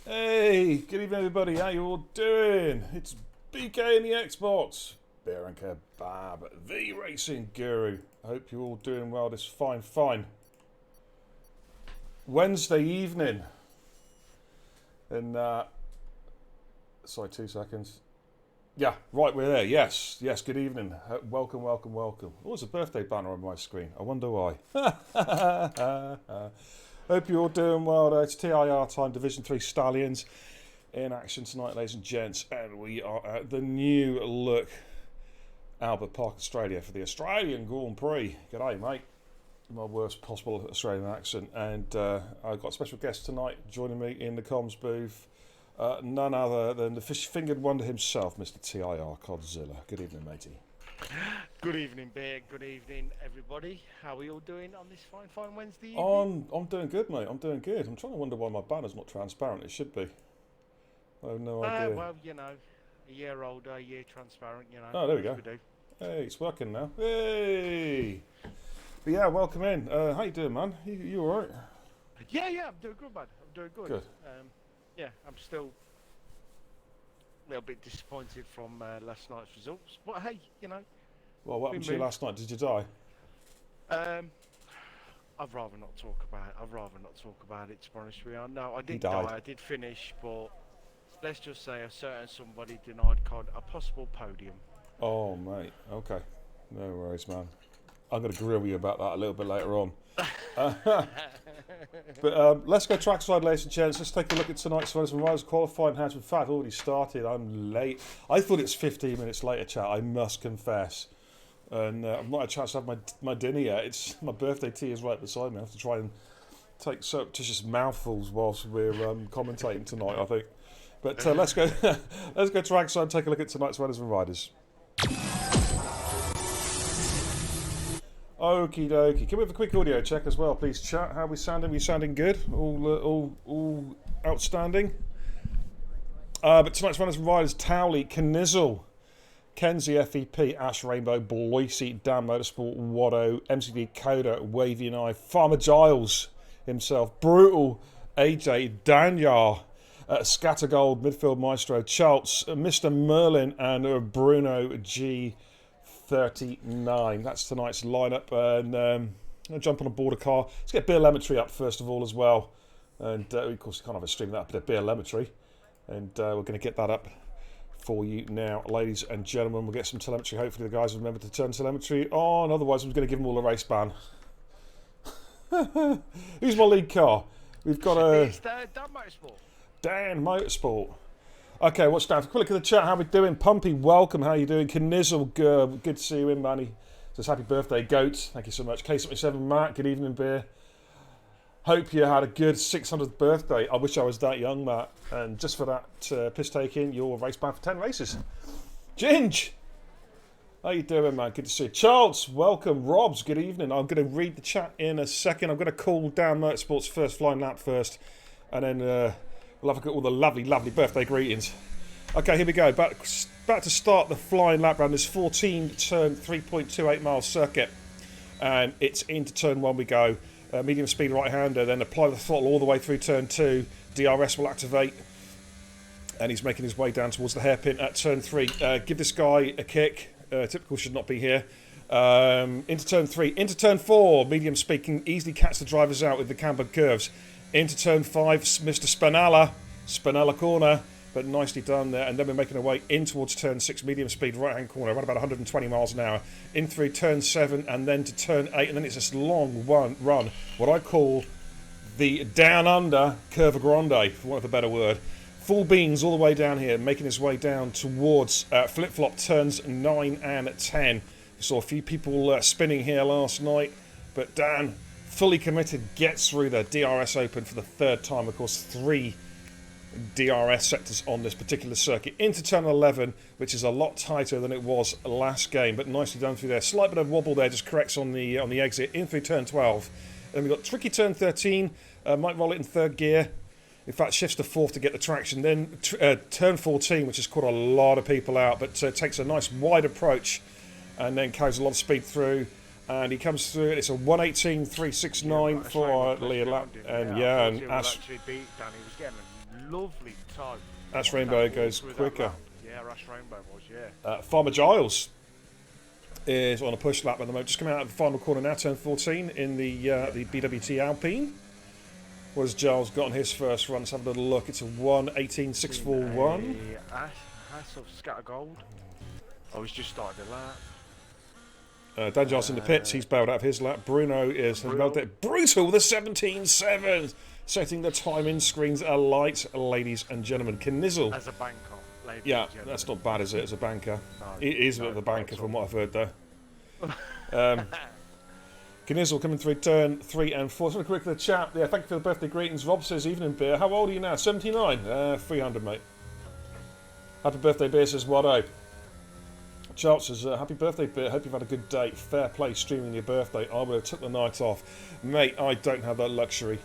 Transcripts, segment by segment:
Hey, good evening everybody, how you all doing? It's BK in the Xbox, Beer and Kebab, the Racing Guru. I hope you're all doing well this fine Wednesday evening. And, sorry, 2 seconds. Yeah, right, we're there, yes, good evening. Welcome. Oh, there's a birthday banner on my screen, I wonder why. Hope you're all doing well. It's TIR time, Division 3 Stallions in action tonight, ladies and gents. And we are at the new look Albert Park, Australia for the Australian Grand Prix. G'day, mate. My worst possible Australian accent. And I've got a special guest tonight joining me in the comms booth. None other than the fish-fingered wonder himself, Mr. TIR Godzilla. Good evening, matey. Good evening, Bear. Good evening, everybody. How are we all doing on this fine Wednesday evening? I'm doing good, mate. I'm doing good. I'm trying to wonder why my banner's not transparent. It should be. I have no idea. Well, you know, a year older, a year transparent, you know. Oh, there we go. We do. Hey, it's working now. Hey! But yeah, welcome in. How you doing, man? You all right? Yeah, I'm doing good, man. I'm doing good. Good. Yeah, I'm still a little bit disappointed from last night's results, but hey, you know. Well, what happened to you last night? Did you die? I'd rather not talk about it. To be honest with you, no, I did die. I did finish, but let's just say a certain somebody denied Cod a possible podium. Oh, mate. Okay. No worries, man. I'm going to grill you about that a little bit later on. But let's go trackside, ladies and gents. Let's take a look at tonight's runners and riders. Qualifying has in fact already started. I'm late. I thought it's 15 minutes later, chat. I must confess. And I've not had a chance to have my dinner yet. It's my birthday tea is right beside me. I have to try and take surreptitious mouthfuls whilst we're commentating tonight, I think. But let's go trackside and take a look at tonight's runners and riders. Okie dokie. Can we have a quick audio check as well, please, chat? How are we sounding? We sounding good? All outstanding? But tonight's runners and riders: Towley, Knizzle, Kenzie FEP, Ash Rainbow, Boise, Dan Motorsport, Watto, MCD Coda, Wavy and I, Farmer Giles himself, Brutal, AJ, Danyar, Scattergold, Midfield Maestro, Charles, Mr. Merlin, and Bruno G39. That's tonight's lineup. And I'll jump on a border car. Let's get beer lemmetry up first of all as well. And of course, you can't have a stream without a bit of beer lemmetry. And we're going to get that up for you now, ladies and gentlemen. We'll get some telemetry. Hopefully the guys remember to turn telemetry on. Otherwise, I'm going to give them all a race ban. Who's my lead car? We've got It's Dan Motorsport. Dan Motorsport. Okay, what's down? Quick look at the chat. How we doing? Pumpy, welcome. How you doing? Knizzle, good to see you in, Manny. Says happy birthday, Goat. Thank you so much. K77 Matt, good evening, beer. Hope you had a good 600th birthday. I wish I was that young, Matt. And just for that piss taking, you're race bound for 10 races. Ginge! How you doing, man? Good to see you. Charles, welcome. Robs, good evening. I'm going to read the chat in a second. I'm going to call down Motorsport's first flying lap first. And then we'll have a look at all the lovely, lovely birthday greetings. Okay, here we go. About to start the flying lap round this 14 turn 3.28 mile circuit. And it's into turn 1 we go. Medium speed right hander, then apply the throttle all the way through turn 2. DRS will activate, and he's making his way down towards the hairpin at turn 3. Give this guy a kick. Typical should not be here. Into turn 3. Into turn 4. Medium speed can easily catch the drivers out with the cambered curves. Into turn 5. Mr. Spinella corner, but nicely done there. And then we're making our way in towards turn 6. Medium speed right hand corner, around about 120 miles an hour. In through turn 7 and then to turn 8, and then it's this long run, what I call the down under Curva Grande, for want of a better word. Full beans all the way down here, making his way down towards flip-flop turns 9 and 10. We saw a few people spinning here last night, but Dan, fully committed, gets through the DRS open for the 3rd time. Of course, 3 DRS sectors on this particular circuit. Into turn 11, which is a lot tighter than it was last game, but nicely done through there. Slight bit of wobble there, just corrects on the exit. In through turn 12. Then we've got tricky turn 13. Might roll it in 3rd gear. In fact, shifts to 4th to get the traction. Then turn 14, which has caught a lot of people out, but takes a nice wide approach and then carries a lot of speed through. And he comes through. It's a 1:18.369 for Leah Lap. And yeah, and Ash actually beat Danny. He was getting a lovely time. Ash Rainbow goes quicker. Yeah, Ash Rainbow was, yeah. Farmer Giles is on a push lap at the moment. Just coming out of the final corner now, turn 14 in the BWT Alpine. What has Giles got on his first run? Let's have a little look. It's a 1:18.641. Ash of Scattergold. Oh, he's just started the lap. Dan Giles in the pits. He's bailed out of his lap. Bruno is Brutal, the 17.7. Setting the timing screens alight, ladies and gentlemen. Knizzle. As a banker, ladies and yeah, gentlemen. that's not bad, is it? As a banker. No, It is a bit of a banker from what I've heard, though. Knizzle coming through turn 3 and 4. So quick to the chat. Yeah, thank you for the birthday greetings. Rob says, evening, beer. How old are you now? 79? 300, mate. Happy birthday, beer, says Watto. Charles says, happy birthday, beer. Hope you've had a good day. Fair play streaming your birthday. I would have took the night off. Mate, I don't have that luxury.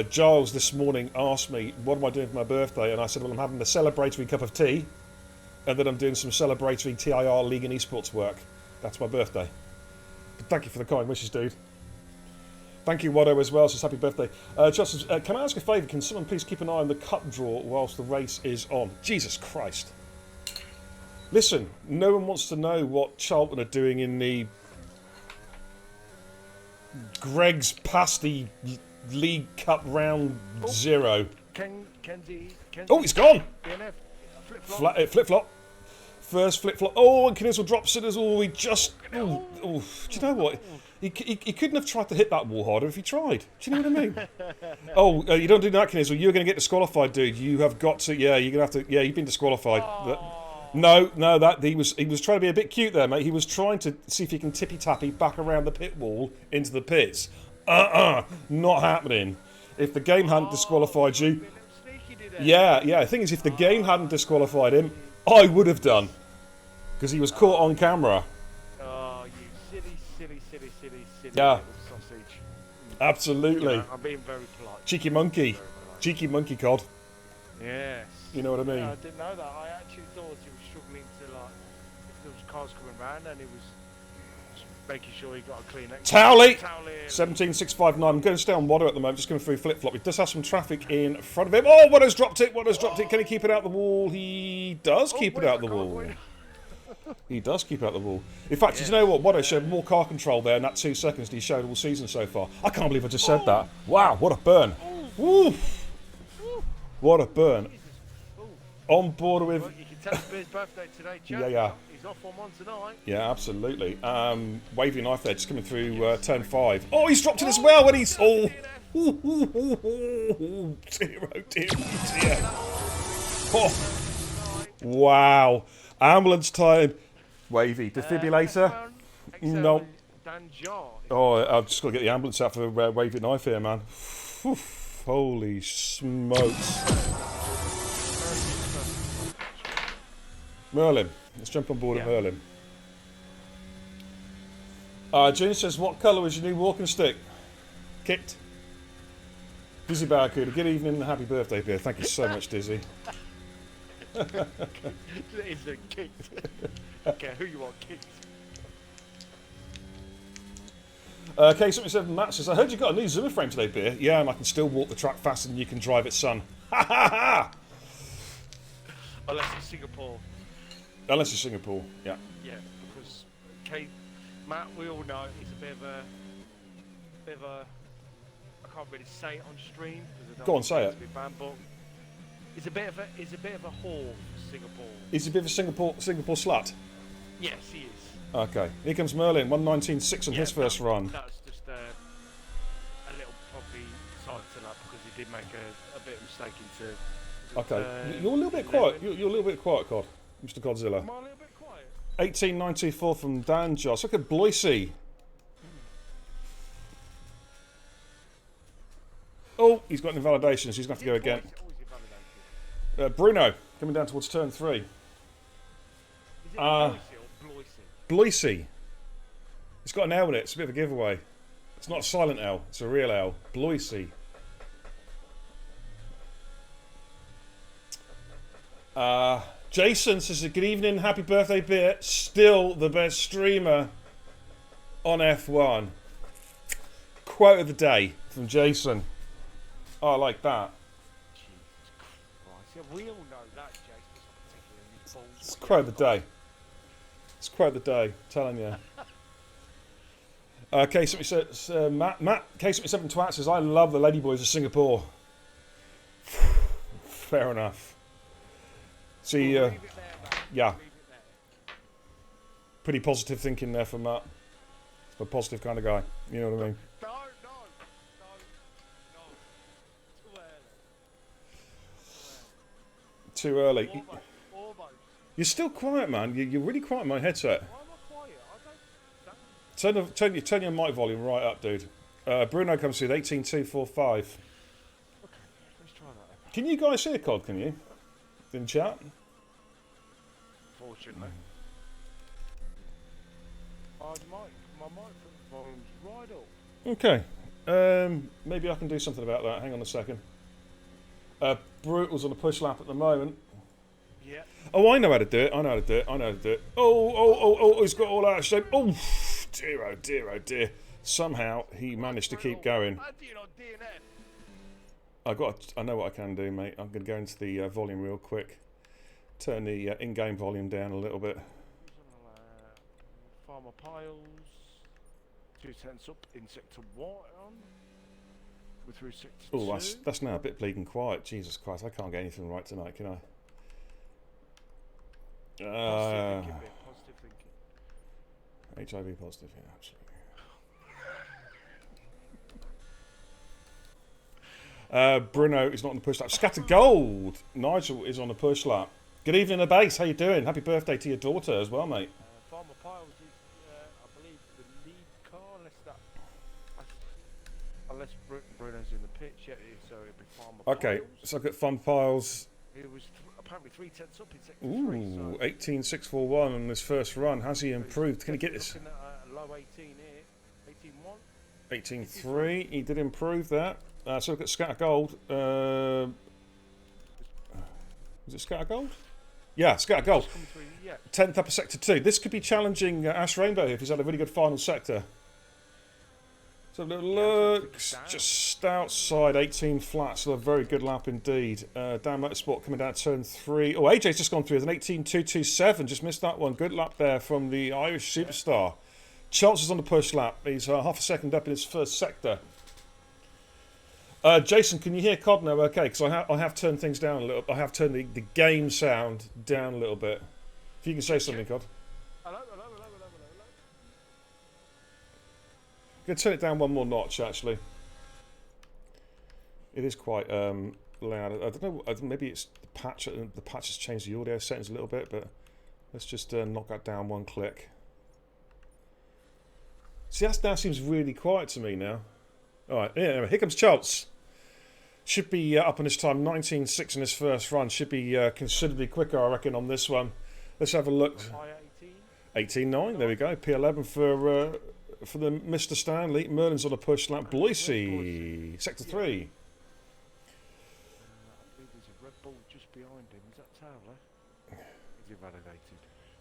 Giles this morning asked me, what am I doing for my birthday? And I said, well, I'm having a celebratory cup of tea. And then I'm doing some celebratory TIR League and Esports work. That's my birthday. But thank you for the kind wishes, dude. Thank you, Watto, as well. Says happy birthday. Charles says, can I ask a favour? Can someone please keep an eye on the cup draw whilst the race is on? Jesus Christ. Listen, no one wants to know what Charlton are doing in the Greg's Pasty League Cup round 0. Kenzie. Oh, it's gone! DNF. Flip-flop. Flip-flop. First flip flop. Oh, and Knizzle drops it as all. He just. Oh, do you know what? He couldn't have tried to hit that wall harder if he tried. Do you know what I mean? Oh, you don't do that, Knizzle. You're going to get disqualified, dude. You have got to. Yeah, you're going to have to. Yeah, you've been disqualified. No, that he was trying to be a bit cute there, mate. He was trying to see if he can tippy tappy back around the pit wall into the pits. Not happening. If the game hadn't disqualified you. Yeah. The thing is, if the game hadn't disqualified him, I would have done. Because he was caught on camera. Oh, you silly Yeah. little sausage. Absolutely. You know, I'm being very polite. Cheeky monkey. Cheeky monkey cod. Yes. You know what I mean? Yeah, I didn't know that. I actually thought he was struggling to, like, if there was cars coming round and he was making sure he got a clean exit. Towley! 17659. I'm going to stay on Waddo at the moment, just going through flip flop. He does have some traffic in front of him. Oh, Waddo's dropped it. Can he keep it out the wall? He does keep it out the wall. He does keep it out the wall. In fact, you know what? Waddo showed more car control there in that 2 seconds than he showed all season so far. I can't believe I just said that. Wow, what a burn. Woo! What a burn. On board with... Well, you can tell it's his birthday today, Chad. Yeah. He's off on one tonight. Yeah, absolutely. Wavy knife there, just coming through turn 5. Oh, he's dropped it as well when he's... Oh! Dear. Oh. Wow. Ambulance time. Wavy. Defibrillator? No. Oh, I've just got to get the ambulance out for Wavy knife here, man. Holy smokes. Merlin. Let's jump on board with Merlin. June says, what colour was your new walking stick? Kit. Dizzy Barracuda. Good evening and happy birthday, Pierre. Thank you so much, Dizzy. It's a kit. Okay, who you want, kit? K77 Matt says, I heard you got a new Zimmer frame today, Beer. Yeah, and I can still walk the track faster than you can drive it, son. Ha ha ha! Unless it's Singapore. Unless it's Singapore, yeah. Yeah, because Matt, we all know he's a bit of a. I can't really say it on stream because I don't Go on, say it. to be banned, but he's a bit of a whore for Singapore. He's a bit of a Singapore slut. Yes, he is. Okay, here comes Merlin, 119.6 on his first run. That's just a little probably side to that because he did make a bit of mistake into. Okay, you're a little bit quiet. You're a little bit quiet, Cod. Mr. Godzilla. Am I a little bit quiet? 1894 from Dan Joss. Look at Bloisey. Oh, he's got invalidations. He's going to have to go again. Bruno, coming down towards turn 3. Is it Bloisey or Bloisey? Bloisey. It's got an L in it. It's a bit of a giveaway. It's not a silent L. It's a real L. Bloisey. Jason says, good evening, happy birthday, Beer. Still the best streamer on F1. Quote of the day from Jason. Oh, I like that. Jesus Christ. Yeah, we all know that, Jason. It's quote of the day. It's quote of the day, I'm telling you. K77 Matt K77 Twat says, I love the Ladyboys of Singapore. Fair enough. See, yeah. Pretty positive thinking there from Matt. A positive kind of guy. You know what I mean? No. Too early. Almost. You're still quiet, man. You're really quiet in my headset. Why am I quiet? I don't. Turn your mic volume right up, dude. Bruno comes through 18245. Okay, let's try that. Can you guys hear Cod? Can you? In chat? Fortunately. My mic volume's right up. Okay. Maybe I can do something about that. Hang on a second. Brutal's on a push lap at the moment. Yeah. Oh, I know how to do it. Oh, he's got all out of shape. Oh, dear. Somehow he managed to keep going. I know what I can do, mate. I'm going to go into the volume real quick. Turn the in-game volume down a little bit. Farmer Piles. 2 cents up in sector 1. We're through sector 2. Oh, that's now a bit bleeding quiet. Jesus Christ, I can't get anything right tonight, can I? Positive thinking, bit. Positive thinking. HIV positive, yeah, absolutely. Bruno is not on the push lap. Scatter Gold. Nigel is on the push lap. Good evening, the base. How you doing? Happy birthday to your daughter as well, mate. Farmer Piles is, I believe, the lead car, unless Bruno's in the pitch yet, so it'll be Farmer Piles. Okay, so I've got Farmer Piles. He was apparently 3/10 up in sector 3. Ooh, 18.641 on this first run. Has he improved? Can he get this? Looking at low 18 here, 18.1. 18.3. He did improve that. So we've got Scatter Gold. Was it Scatter Gold? Yeah, Scatter Gold. 10th up a sector 2. This could be challenging Ash Rainbow if he's had a really good final sector. So a little look, just outside 18 flat, so a very good lap indeed. Dan Motorsport coming down turn 3. Oh, AJ's just gone through with an 18.227, just missed that one. Good lap there from the Irish superstar. Charles is on the push lap. He's half a second up in his first sector. Jason, can you hear Cod now? Okay, because I have turned things down a little. I have turned the game sound down a little bit. If you can say something, Cod. Hello. I'm going to turn it down one more notch, actually. It is quite loud. I don't know, maybe it's the patch. The patch has changed the audio settings a little bit, but let's just knock that down one click. See, that now seems really quiet to me now. All right, yeah, here comes Charles. Should be up on this time, 19.6 in his first run. Should be considerably quicker, I reckon, on this one. Let's have a look. 18.9, there we go. P11 for the Mr. Stanley. Merlin's on a push lap. Bloisey, sector 3. I believe there's a Red Bull just behind him. Is that Taylor? Is he validated?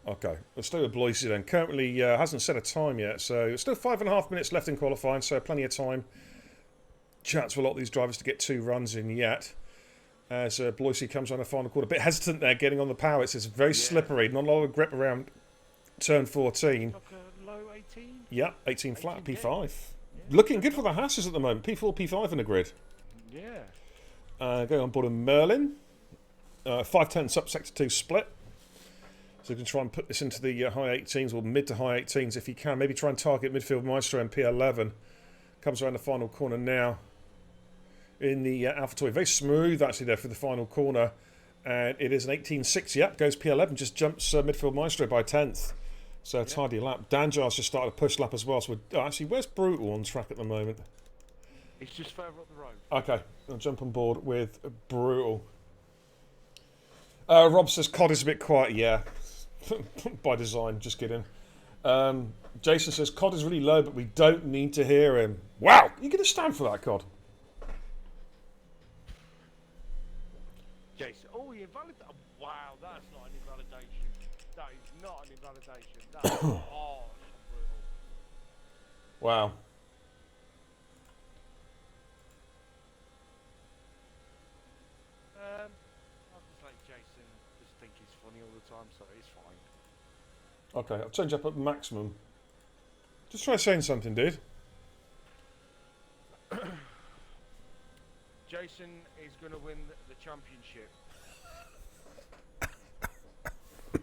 Okay, let's do with Bloisey then. Currently hasn't set a time yet, so still 5.5 minutes left in qualifying, so plenty of time. Chance for a lot of these drivers to get 2 runs in yet. As Bloisey comes on the final quarter. A bit hesitant there getting on the power. It's very slippery. Not a lot of grip around turn 14. Like a low 18? Yeah, 18 flat, 18, P5. Yeah. Looking good for the Hasses at the moment. P4, P5 in the grid. Yeah. Going on board of Merlin. 5/10 up sector 2 split. So you can try and put this into the high 18s or mid to high 18s if you can. Maybe try and target midfield Maestro and P11. Comes around the final corner now. In the AlphaTauri. Very smooth actually there for the final corner. And it is an 18.6. Yep, goes P11. Just jumps midfield Maestro by 10th. So a tidy lap. Danjar's just started a push lap as well. So actually, where's Brutal on track at the moment? It's just further up the road. Okay, I'll jump on board with Brutal. Rob says COD is a bit quiet. Yeah, by design. Just kidding. Jason says COD is really low, but we don't need to hear him. Wow, you're going to stand for that, COD? Jason, oh, he invalidated. Wow, that's not an invalidation. That is not an invalidation. That is harsh and brutal. Wow. I just like Jason. Just think he's funny all the time, so it's fine. Okay, I'll change up at maximum. Just try saying something, dude. Jason is going to win the championship.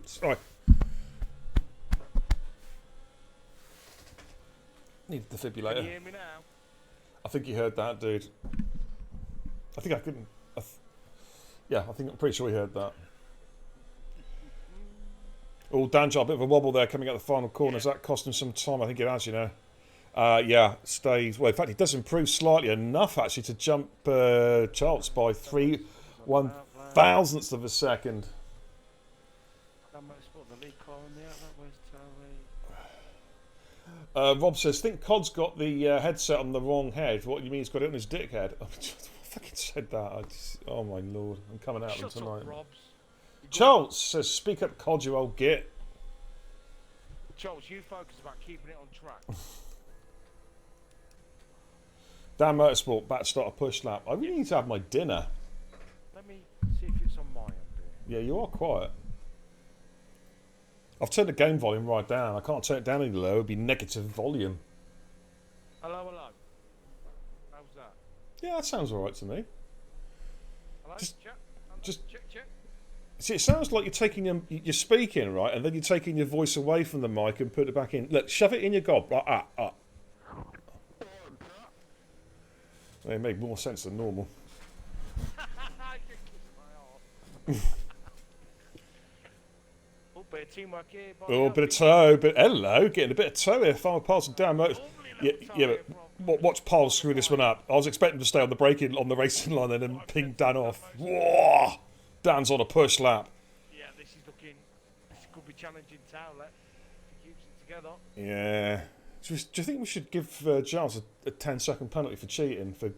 Sorry. Need a defibrillator. Can you hear me now? I think you heard that, dude. I think I couldn't. Yeah, I think I'm pretty sure he heard that. Oh, Danjar, a bit of a wobble there coming out the final corners. That cost him some time. I think it has, you know. Yeah, stays. Well, in fact, he does improve slightly enough actually to jump Charles by 1/1000th of a second. Rob says, think Cod's got the headset on the wrong head. What do you mean he's got it on his dick head? I fucking said that. Oh my lord, I'm coming out of them tonight. Charles says, speak up, Cod, you old git. Charles, you focus about keeping it on track. Dan Motorsport, back to start a push lap. I really need to have my dinner. Let me see if it's on my end here. Yeah, you are quiet. I've turned the game volume right down. I can't turn it down any lower. It would be negative volume. Hello, hello. How's that? Yeah, that sounds alright to me. Hello? Just- check. just- check. See, it sounds like you're speaking, right, and then you're taking your voice away from the mic and put it back in. Look, shove it in your gob. It made more sense than normal. Oh, bit of teamwork here. Oh, bit of toe, but hello, getting a bit of toe here. Final pass and down. Yeah, but watch Paul screw this one up. I was expecting to stay on the racing line and then ping Dan off. Whoa! Dan's on a push lap. Yeah, this could be challenging Towler. He keeps it together. Yeah. Do you think we should give Giles a 10-second penalty for cheating, for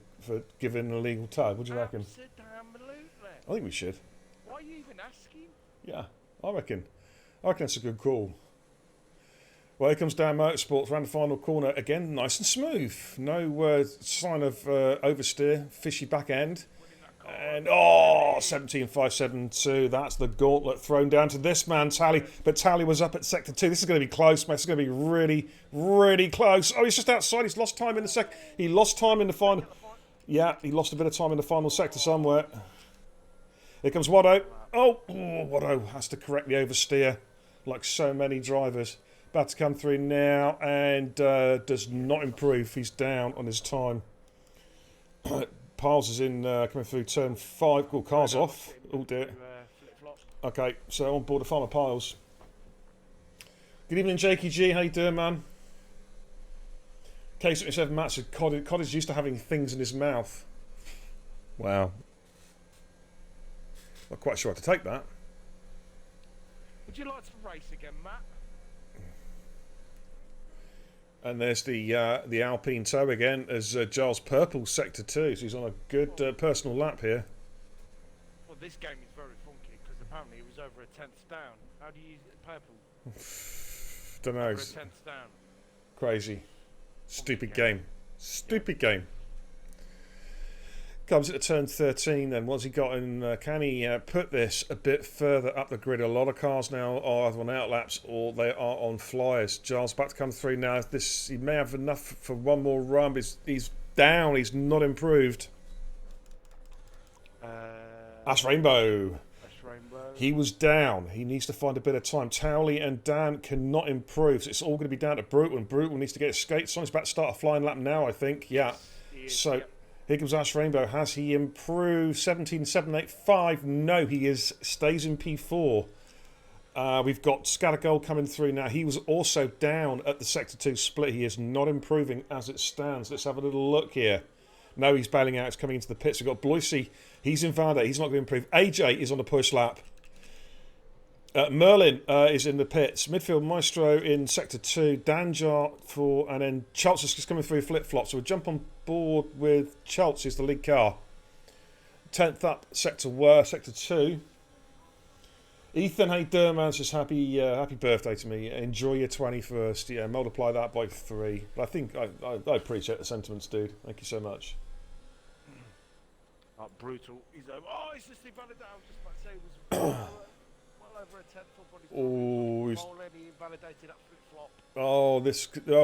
giving an illegal toe? What do you reckon? Absolutely. I think we should. Why are you even asking? Yeah, I reckon that's a good call. Well, here comes Dan Motorsports around the final corner again, nice and smooth. No sign of oversteer, fishy back end. And 17.572. That's the gauntlet thrown down to this man, Tally. But Tally was up at sector 2. This is going to be close, mate. This is going to be really, really close. Oh, he's just outside. He's lost time in the He lost time in the final. Yeah, he lost a bit of time in the final sector somewhere. Here comes Watto. Oh, Watto has to correct the oversteer, like so many drivers. About to come through now and does not improve. He's down on his time. Piles is in coming through turn 5. Cool, car's off. Oh dear. Okay, so on board the final Piles. Good evening, Jakey G. How you doing, man? K77 Matt said Cod is used to having things in his mouth. Wow. Not quite sure how to take that. Would you like to race again, Matt? And there's the Alpine tow again as Giles Purple sector 2. So he's on a good personal lap here. Well, this game is very funky because apparently it was over a 10th down. How do you use it, Purple? Don't know. Over a 10th down. Crazy. Stupid game. Stupid game. Comes into turn 13 then. What's he got in? Can he put this a bit further up the grid? A lot of cars now are either on outlaps or they are on flyers. Giles about to come through now. He may have enough for one more run, but he's down. He's not improved. Ash Rainbow. He was down. He needs to find a bit of time. Towley and Dan cannot improve. So it's all going to be down to Brutal. And Brutal needs to get his skates on. He's about to start a flying lap now, I think. Yeah. So... Here comes Ash Rainbow. Has he improved? 17.785. No, he stays in P4. We've got Scattergold coming through now. He was also down at the Sector 2 split. He is not improving as it stands. Let's have a little look here. No, he's bailing out. He's coming into the pits. We've got Bloisey. He's invalid. He's not going to improve. AJ is on the push lap. Merlin is in the pits. Midfield Maestro in Sector 2. Danjar and then Chaltz is just coming through flip-flops. So we'll jump on board with Chaltz, who's the lead car. 10th up, Sector 2. Ethan, hey Durman says happy birthday to me. Enjoy your 21st. Yeah, multiply that by 3. But I think I appreciate the sentiments, dude. Thank you so much. Brutal. He's over. Oh, it's just invalidated. I was just about to say it was well over a 10th up on his already invalidated that flip-flop. Oh,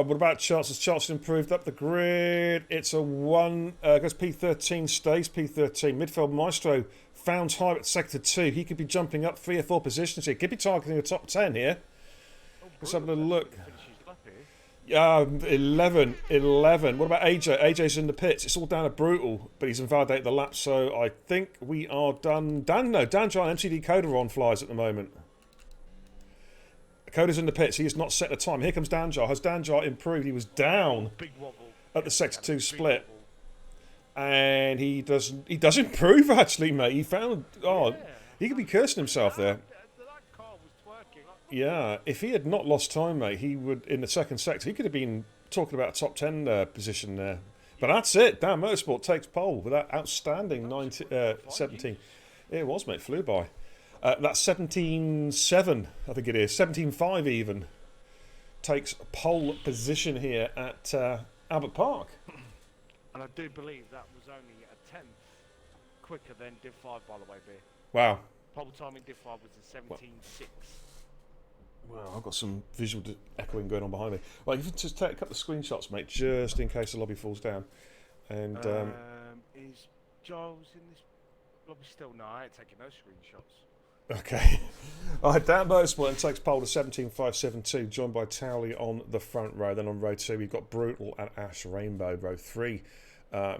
what about Charles? Has Charles improved up the grid? It's a 1. Goes P13, stays P13. Midfield Maestro found high at Sector 2. He could be jumping up 3 or 4 positions here. Could be targeting the top 10 here. Let's have a little look. 11. What about AJ? AJ's in the pits. It's all down to Brutal, but he's invalidated the lap, so I think we are done. Danjar and MCD Coda are on flyers at the moment. Coda's in the pits. He has not set the time. Here comes Danjar. Has Danjar improved? He was down at the Sector 2 split. And he does improve, actually, mate. He found... he could be cursing himself there. Yeah, if he had not lost time, mate, he would, in the second sector, he could have been talking about a top 10 position there. But that's it. Dan Motorsport takes pole with that outstanding 17. It was, mate. Flew by. That's 17.7, I think it is. 17.5 even. Takes pole position here at Albert Park. And I do believe that was only a 10th quicker than Div 5, by the way, B. Wow. Pole time in Div 5 was a 17.6. Wow, I've got some visual echoing going on behind me. Well, you can just take a couple of screenshots, mate, just in case the lobby falls down. And is Giles in this lobby still? No, I ain't taking those screenshots. Okay. All right, Dan Motorsport takes pole to 17.572, joined by Towley on the front row. Then on row 2, we've got Brutal and Ash Rainbow. Row 3,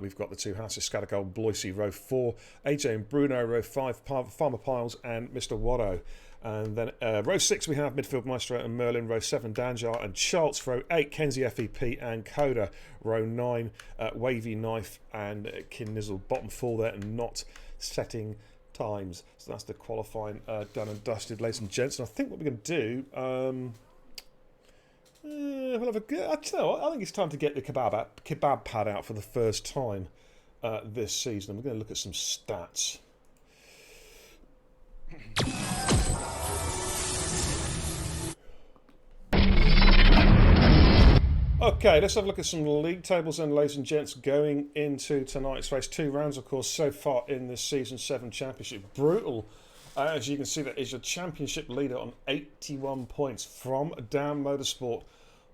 we've got the two Hasses, Scattergold, Bloisey. Row 4, AJ and Bruno. Row 5, Farmer Piles and Mr. Watto. And then row 6, we have Midfield Maestro and Merlin. Row 7, Danjar and Schultz. Row 8, Kenzie FEP and Coda. Row 9, Wavy Knife and Kinnizzle. Bottom 4 there and not setting times. So that's the qualifying done and dusted, ladies and gents. And I think what we're going to do, we'll have a good, I think it's time to get the kebab pad out for the first time this season. We're going to look at some stats. Okay, let's have a look at some league tables then, ladies and gents, going into tonight's race. 2 rounds, of course, so far in this Season 7 Championship. Brutal, as you can see, that is your championship leader on 81 points from Dan Motorsport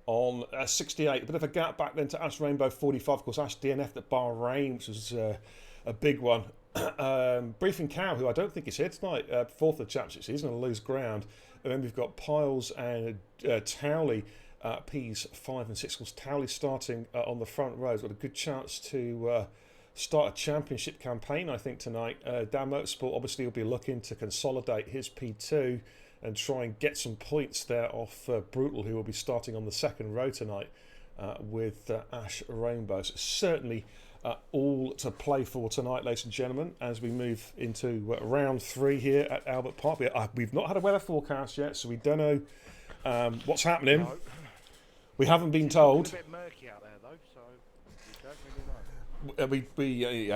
on 68. A bit of a gap back then to Ash Rainbow, 45. Of course, Ash DNF at Bahrain, which was a big one. Briefing Cow, who I don't think is here tonight, 4th of the championship, so he's going to lose ground. And then we've got Piles and Towley. P's 5 and 6. Of course, Towley starting on the front row. He's got a good chance to start a championship campaign, I think, tonight. Dan Motorsport obviously will be looking to consolidate his P2 and try and get some points there off Brutal, who will be starting on the second row tonight with Ash Rainbow. So certainly all to play for tonight, ladies and gentlemen, as we move into round 3 here at Albert Park. We've not had a weather forecast yet, so we don't know what's happening. No. We haven't been told. It's a bit murky out there, though, so we don't really know.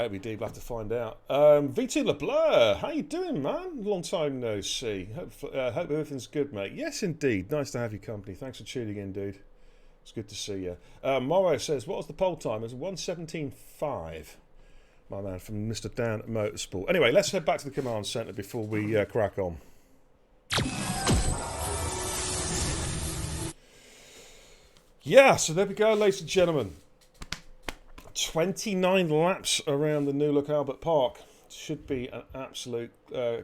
We do. We'll have to find out. V2 LeBlur, how you doing, man? Long time no see. Hope everything's good, mate. Yes, indeed. Nice to have your company. Thanks for tuning in, dude. It's good to see you. Morrow says, what was the poll time? It was 1:17.5. My man, from Mr. Dan Motorsport. Anyway, let's head back to the command centre before we crack on. Yeah, so there we go, ladies and gentlemen. 29 laps around the new look Albert Park. Should be an absolute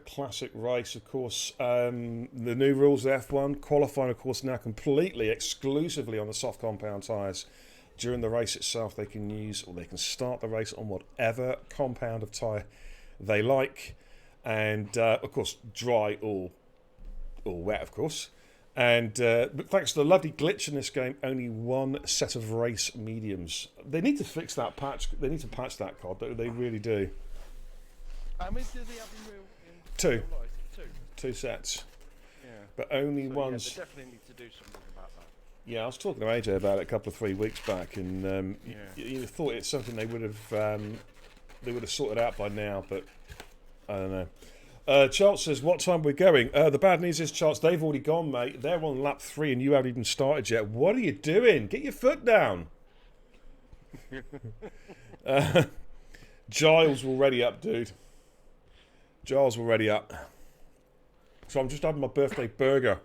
classic race, of course. The new rules of F1 qualifying, of course, now completely exclusively on the soft compound tyres. During the race itself, they can use, or they can start the race on whatever compound of tyre they like, and of course, dry or wet, of course. And but thanks to the lovely glitch in this game, only one set of race mediums. They need to fix that patch. They need to patch that cod. They really do. How many do they have in real? Two. Two. 2 sets. Yeah. But only So, ones. Yeah, they definitely need to do something about that. Yeah, I was talking to AJ about it a couple of 3 weeks back, and you thought it's something they would have sorted out by now, but I don't know. Charles says, what time we're going? The bad news is, Charles, they've already gone, mate. They're on lap 3 and you haven't even started yet. What are you doing? Get your foot down. Giles will ready up, dude. Giles will ready up. So I'm just having my birthday burger.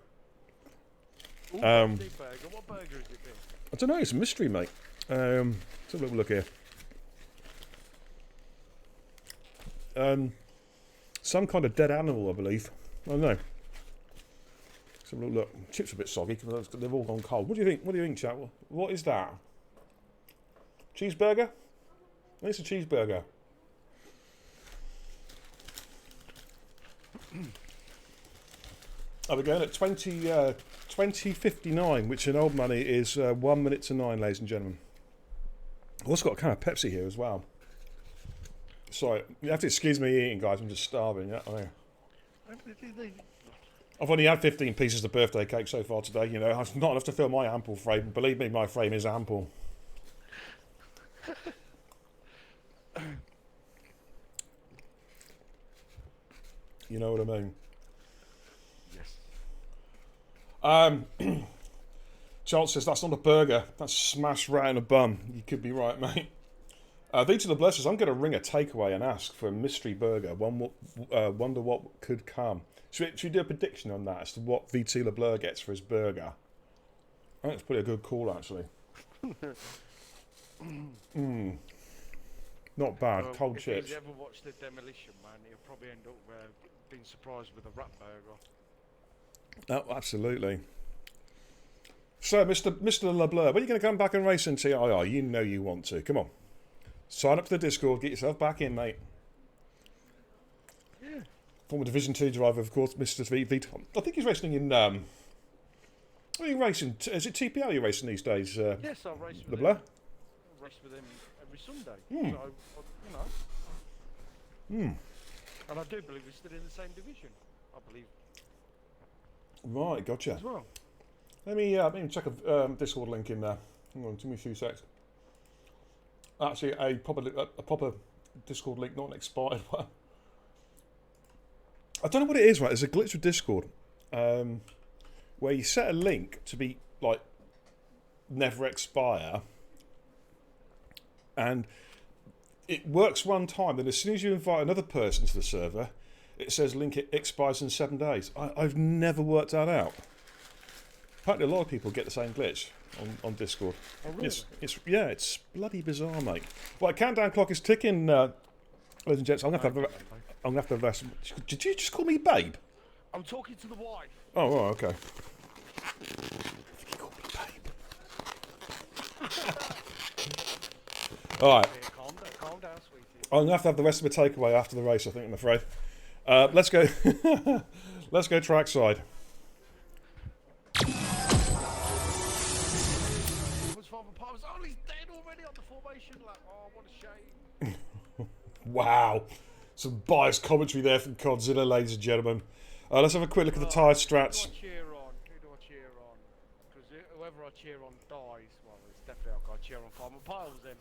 Ooh, birthday burger. What burger has it been? I don't know. It's a mystery, mate. Let's have a little look here. Some kind of dead animal, I believe. I don't know. Let's have a little look. Chips are a bit soggy because they've all gone cold. What do you think? What do you think, chat? What is that? Cheeseburger? It's a cheeseburger. We're going at 20:59, which in old money is 1 minute to 9, ladies and gentlemen. I've also got a can of Pepsi here as well. Sorry, you have to excuse me eating, guys. I'm just starving. Yeah, I know. I've only had 15 pieces of birthday cake so far today. You know, it's not enough to fill my ample frame. Believe me, my frame is ample. You know what I mean? Yes. Charles says that's not a burger. That's smashed right in a bum. You could be right, mate. V to the Blessers, I'm going to ring a takeaway and ask for a mystery burger. Wonder what could come. Should we do a prediction on that as to what V2 LeBlur gets for his burger? I think it's pretty a good call, actually. Not bad. Well, Cold if chips. he's ever watched the Demolition Man, he'll probably end up being surprised with a rat burger. Oh, absolutely. So, Mr. LeBlanc, when are you going to come back and race in TIR? You know you want to. Come on. Sign up to the Discord. Get yourself back in, mate. Yeah. Former Division 2 driver, of course, Mr. V. I think he's racing in... What are you racing? Is it TPL you're racing these days? Yes, I race with LeBlanc? him. I race with him every Sunday. Hmm. So, you know. Hmm. And I do believe we're still in the same division. I believe Right, gotcha. as well. Let me check a Discord link in there. Hang on, give me a few secs. Actually, a proper Discord link, not an expired one. I don't know what it is, right? There's a glitch with Discord where you set a link to be like never expire, and it works one time. Then as soon as you invite another person to the server, it says link expires in 7 days. I've never worked that out. Apparently, a lot of people get the same glitch on Discord. Oh, really? It's bloody bizarre, mate. Right, countdown clock is ticking, ladies and gents. I'm gonna have to have that. Did you just call me babe? I'm talking to the wife. Oh, right, okay. I think you called me babe. All right. Calm down, sweetie. I'm gonna have to have the rest of the takeaway after the race. I think I'm afraid. Let's go. Let's go trackside. Oh, he's dead already on the formation. Like, oh, what a shame. Wow. Some biased commentary there from Godzilla, ladies and gentlemen. Let's have a quick look at the tyre strats. Who do I cheer on? Because whoever I cheer on dies. Well, it's definitely I've got to cheer on Farmer Piles then.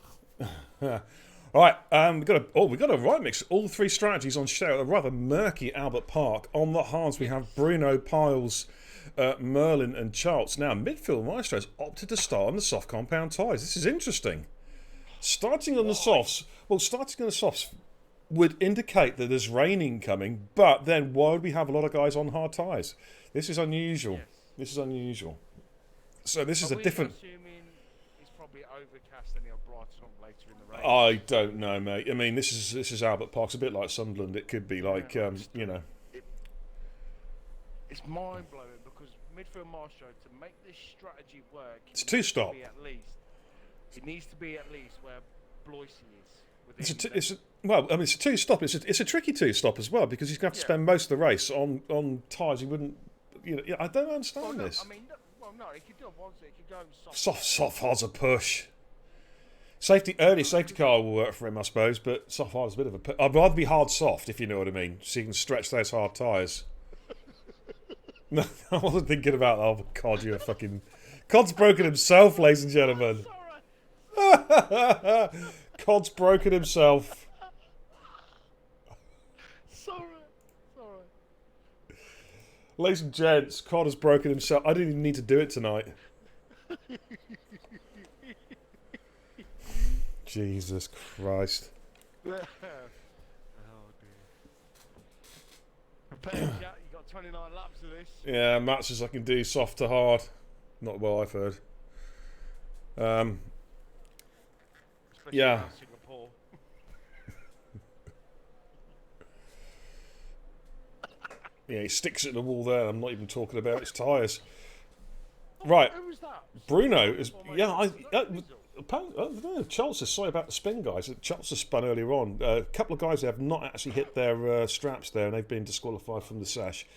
All right, we've got a right mix. All three strategies on show at a rather murky Albert Park. On the hards, we have Bruno, Piles, Merlin and Charles. Now, Midfield Maestro has opted to start on the soft compound tyres. This is interesting. Starting on the softs would indicate that there's raining coming, but then why would we have a lot of guys on hard tyres? This is unusual. Yes. This is unusual. So this is Are a different... assuming it's probably overcast and he'll brighten up later in the race? I don't know, mate. I mean, this is Albert Park. It's a bit like Sunderland. It could be like, you know... It's mind-blowing because Midfield Maestro, to make this strategy work... It's a two-stop. It needs to be at least where Bloisey is. It's a two-stop. It's a tricky two-stop as well because he's going to have to spend most of the race on tyres. He wouldn't, you know. I don't understand this. I mean, he could do it once. He could go Soft hard's a push. Early safety car will work for him, I suppose, but soft hard is a bit of a push. I'd rather be hard soft, if you know what I mean, so you can stretch those hard tyres. No, I wasn't thinking about that. Oh God, you're a fucking... Cod's broken himself, ladies and gentlemen. Cod's broken himself. Sorry. Ladies and gents, Cod has broken himself. I didn't even need to do it tonight. Jesus Christ. Oh dear. Prepare, chat. You got 29 laps of this. Yeah, matches I can do soft to hard. Not well, I've heard. Especially Yeah. around Singapore. Yeah, he sticks it in the wall there. I'm not even talking about his tyres. Right, Who was that? Bruno is. Yeah, I don't know. Charles is sorry about the spin, guys. Charles has spun earlier on. A couple of guys have not actually hit their straps there, and they've been disqualified from the sesh.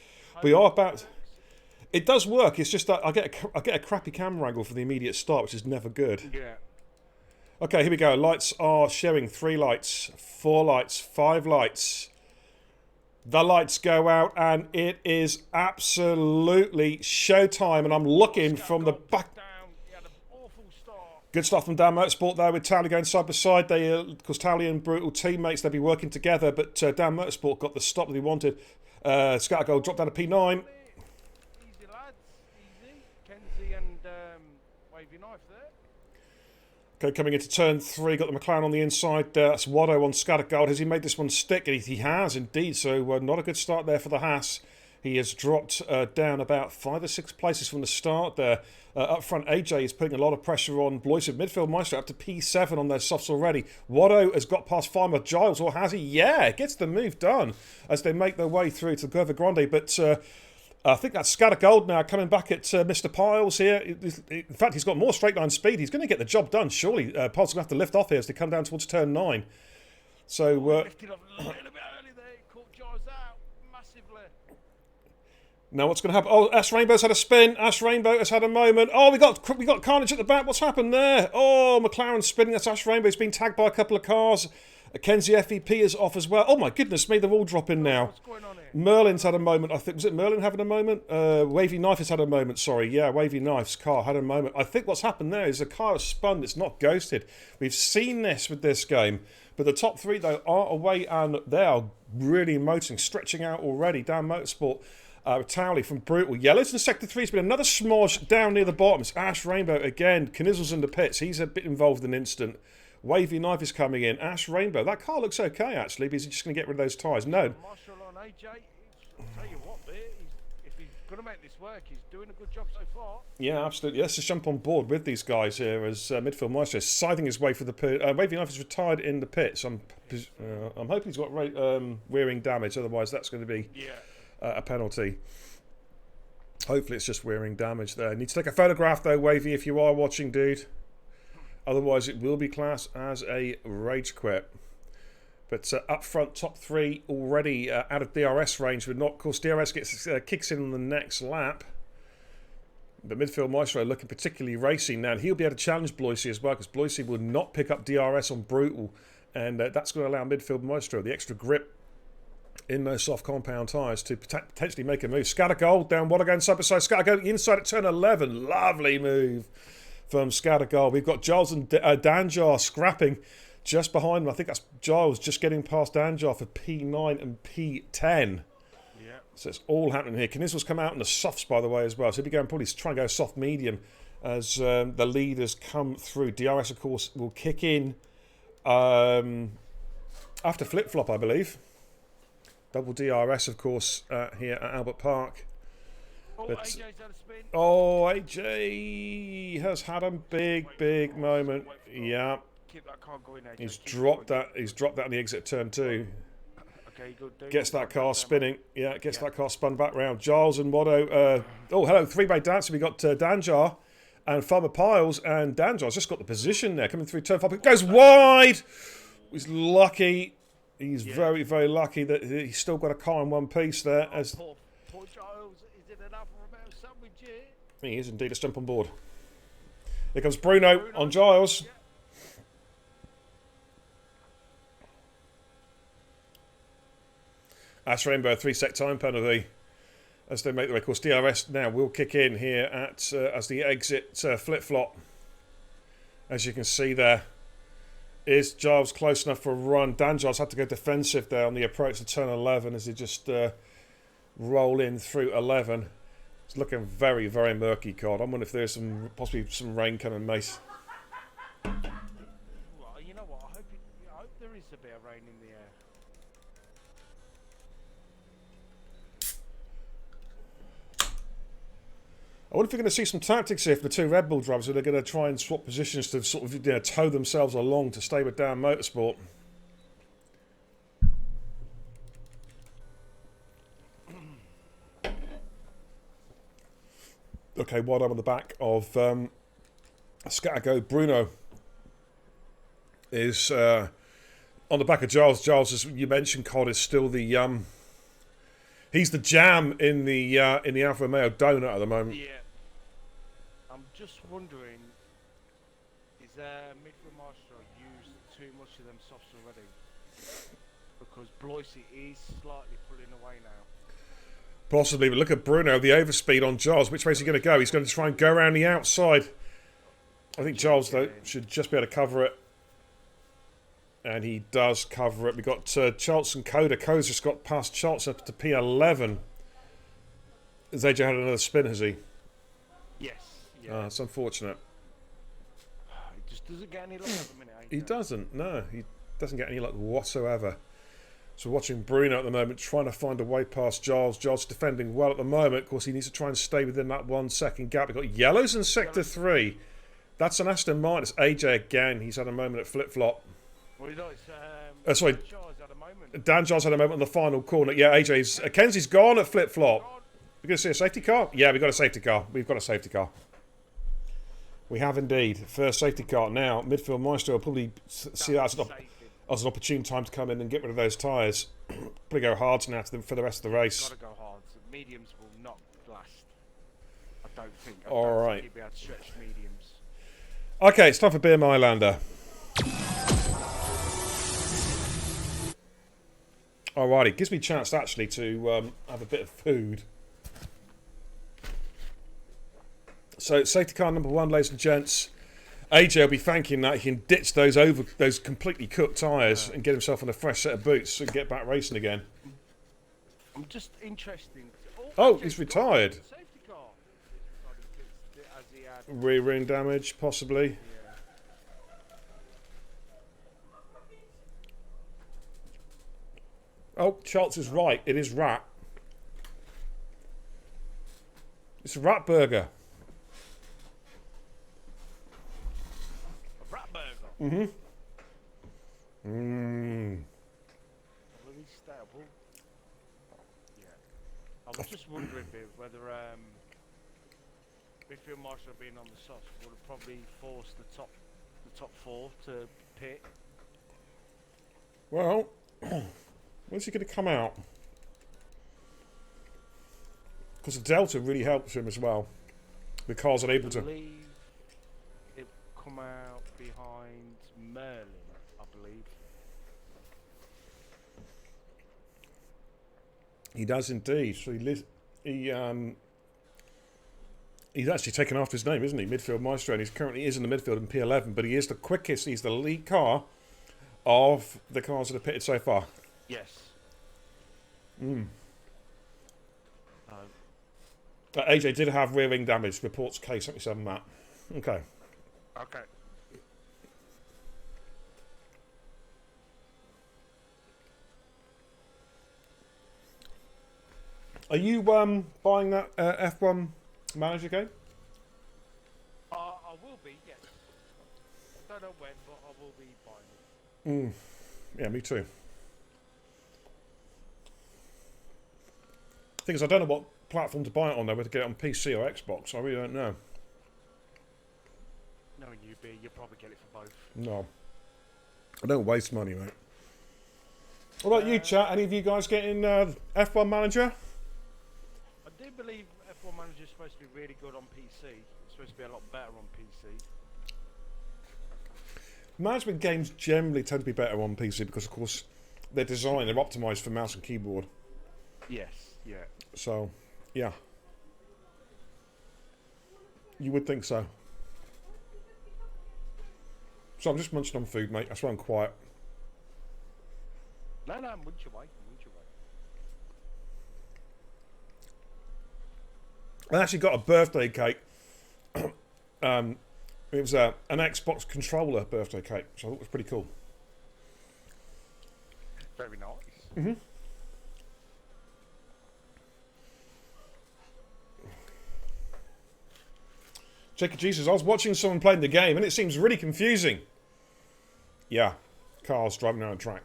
We are about. It does work. It's just that I get a crappy camera angle for the immediate start, which is never good. Yeah. Okay, here we go. Lights are showing 3 lights, 4 lights, 5 lights. The lights go out, and it is absolutely showtime. And I'm looking from the back. He had an awful start. Good stuff from Dan Motorsport there with Tally going side by side. Because Tally and Brutal teammates, they'll be working together. But Dan Motorsport got the stop that he wanted. Scattergold dropped down to P9. Easy lads, easy. Kenzie and Wavy Knife there. Okay, coming into turn 3, got the McLaren on the inside. That's Watto on Scattergold. Has he made this one stick? He has indeed. So not a good start there for the Haas. He has dropped down about 5 or 6 places from the start there. Up front, AJ is putting a lot of pressure on Blois of midfield. Maestro up to P7 on their softs already. Watto has got past Farmer Giles, or has he? Yeah, gets the move done as they make their way through to the Curva Grande. But I think that's Scatter Gold now coming back at Mr. Piles here. In fact, he's got more straight line speed. He's going to get the job done, surely. Piles going to have to lift off here as they come down towards turn 9. So, lifted up a little bit early there. Caught Giles out massively. now what's going to happen? Oh, Ash Rainbow's had a spin. Ash Rainbow has had a moment. Oh, we got Carnage at the back. What's happened there? Oh, McLaren's spinning. That's Ash Rainbow's been tagged by a couple of cars. Kenzie FEP is off as well. Oh my goodness me, they're all dropping now. What's going on here? Merlin's had a moment. I think, was it Merlin having a moment? Wavy Knife has had a moment. Sorry, yeah, Wavy Knife's car had a moment. I think what's happened there is the car has spun. It's not ghosted. We've seen this with this game. But the top 3, though, are away and they are really motoring, stretching out already. Dan Motorsport, Towley from Brutal. Yellows in Sector 3 has been another smodge down near the bottom. It's Ash Rainbow again. Knizzle's in the pits. He's a bit involved in an instant. Wavy Knife is coming in. Ash Rainbow. That car looks okay, actually, because he's just going to get rid of those tyres. No. Marshall on AJ. I'll tell you what, if he's going to make this work, he's doing a good job so far. Yeah, absolutely. Let's just jump on board with these guys here as midfield maestro is scything his way for the pit. Wavy Knife is retired in the pits. I'm hoping he's got wearing damage. Otherwise, that's going to be a penalty. Hopefully, it's just wearing damage there. Need to take a photograph though, Wavy, if you are watching, dude. Otherwise, it will be classed as a rage quit. But up front, top 3 already out of DRS range. But not, of course, DRS kicks in on the next lap. But midfield Maestro looking particularly racy now. And he'll be able to challenge Bloisy as well, because Bloisy will not pick up DRS on Brutal. And that's going to allow midfield Maestro the extra grip in those soft compound tyres to potentially make a move. Scattergold down, Water going side by side. Scattergold inside at turn 11. Lovely move from Scattergold. We've got Giles and Danjar scrapping just behind him. I think that's Giles just getting past Danjar for P9 and P10. Yeah. So it's all happening here. Knizzle's come out in the softs, by the way, as well. So he'll be going probably trying to go soft medium as the leaders come through. DRS, of course, will kick in after flip-flop, I believe. Double DRS, of course, here at Albert Park. Oh, But, AJ's had a spin. oh, AJ has had a big moment. Yeah. Keep that car going, AJ. He's dropped that. He's dropped that on the exit turn 2. Okay, good. Gets that car spinning. Yeah, gets that car spun back round. Giles and Watto. Oh, hello, 3-way dancer. We got Danjar and Farmer Piles, and Danjar's just got the position there coming through turn 5. It goes wide. He's lucky. He's very lucky that he's still got a car in one piece there. As Poor Giles. Is it an Alfa Romeo sandwich here? he is indeed. Let's jump on board. Here comes Bruno on Giles. Yeah. Ash Rainbow 3-sec time penalty as they make the way. Of course, DRS now will kick in here at as the exit flip-flop. As you can see there, is Giles close enough for a run? Danjar's had to go defensive there on the approach to turn 11 as they just roll in through 11. It's looking very murky, Cod. I wonder if there's possibly some rain coming, mate. Well, you know what? I hope there is a bit of rain in the air. I wonder if we're going to see some tactics here for the 2 Red Bull drivers, where they're going to try and swap positions to sort of tow themselves along to stay with Dan Motorsport. Okay, wide on the back of Scattergo. Bruno is on the back of Giles. Giles, as you mentioned, Cod, is still the he's the jam in the Alfa Romeo donut at the moment. Yeah. I'm just wondering, is midfield Maestro used too much of them softs already? Because Bloisy is slightly pulling away now. Possibly, but look at Bruno, the overspeed on Giles. Which way is he going to go? He's going to try and go around the outside. I think Giles, though, should just be able to cover it. And he does cover it. We've got Charles and Coda. Coda's just got past Charles up to P11. Has AJ had another spin, has he? Yes. Yeah. It's unfortunate. He just doesn't get any luck at the minute. He doesn't, no. He doesn't get any luck whatsoever. So we're watching Bruno at the moment trying to find a way past Giles. Giles defending well at the moment. Of course, he needs to try and stay within that 1 second gap. We've got yellows in sector 3. That's an Aston Martin. It's AJ again. He's had a moment at flip-flop. Well, you know, it's, Sorry, Charles at the moment. Dan Giles had a moment on the final corner. Yeah, AJ's... Kenzie's gone at flip-flop. We're going to see a safety car? Yeah, we've got a safety car. We've got a safety car. We have indeed. First safety car. Now, midfield Maestro will probably see that as an opportune time to come in and get rid of those tyres. Probably go hard now to them for the rest of the race. Got to go hard. Mediums will not last. I don't think. All right. You'll be able to stretch mediums. Okay, it's time for Beer Mylander. Alrighty, it gives me a chance actually to have a bit of food. So, safety car number 1, ladies and gents. AJ will be thanking that he can ditch those completely cooked tyres and get himself on a fresh set of boots and get back racing again. I'm just interested. Oh, he's retired. Safety car. As he had. Rear ring damage, possibly. Yeah. Oh, Charles is right. It is rat. It's a rat burger. A rat burger. Mm-hmm. Mmm. Really stable. Yeah. I was just wondering whether midfield marshal being on the soft would have probably forced the top 4 to pit. Well, when's he going to come out? Because the Delta really helps him as well. The cars are able to... I believe it come out behind Merlin, I believe. He does indeed. So he's actually taken after his name, isn't he? Midfield Maestro, and he currently is in the midfield in P11, but he is the quickest. He's the lead car of the cars that have pitted so far. Yes. AJ did have rear wing damage. Reports K77 Matt. Okay. Okay. Are you buying that F1 manager game? I will be, yes. Don't know when, but I will be buying it. Yeah, me too. Thing is, I don't know what platform to buy it on, though, whether to get it on PC or Xbox. I really don't know. Knowing you, B, you'll probably get it for both. No. I don't waste money, mate. What about you, chat? Any of you guys getting F1 manager? I do believe F1 Manager is supposed to be really good on PC. It's supposed to be a lot better on PC. Management games generally tend to be better on PC because, of course, they're designed, they're optimised for mouse and keyboard. Yes, yeah. So, yeah. You would think so. So I'm just munching on food, mate. That's why I'm quiet. No, I'm munch away. I actually got a birthday cake. It was an Xbox controller birthday cake, which I thought was pretty cool. Very nice. Mm-hmm. Jacob Jesus, I was watching someone playing the game and it seems really confusing. Yeah, cars driving around a track.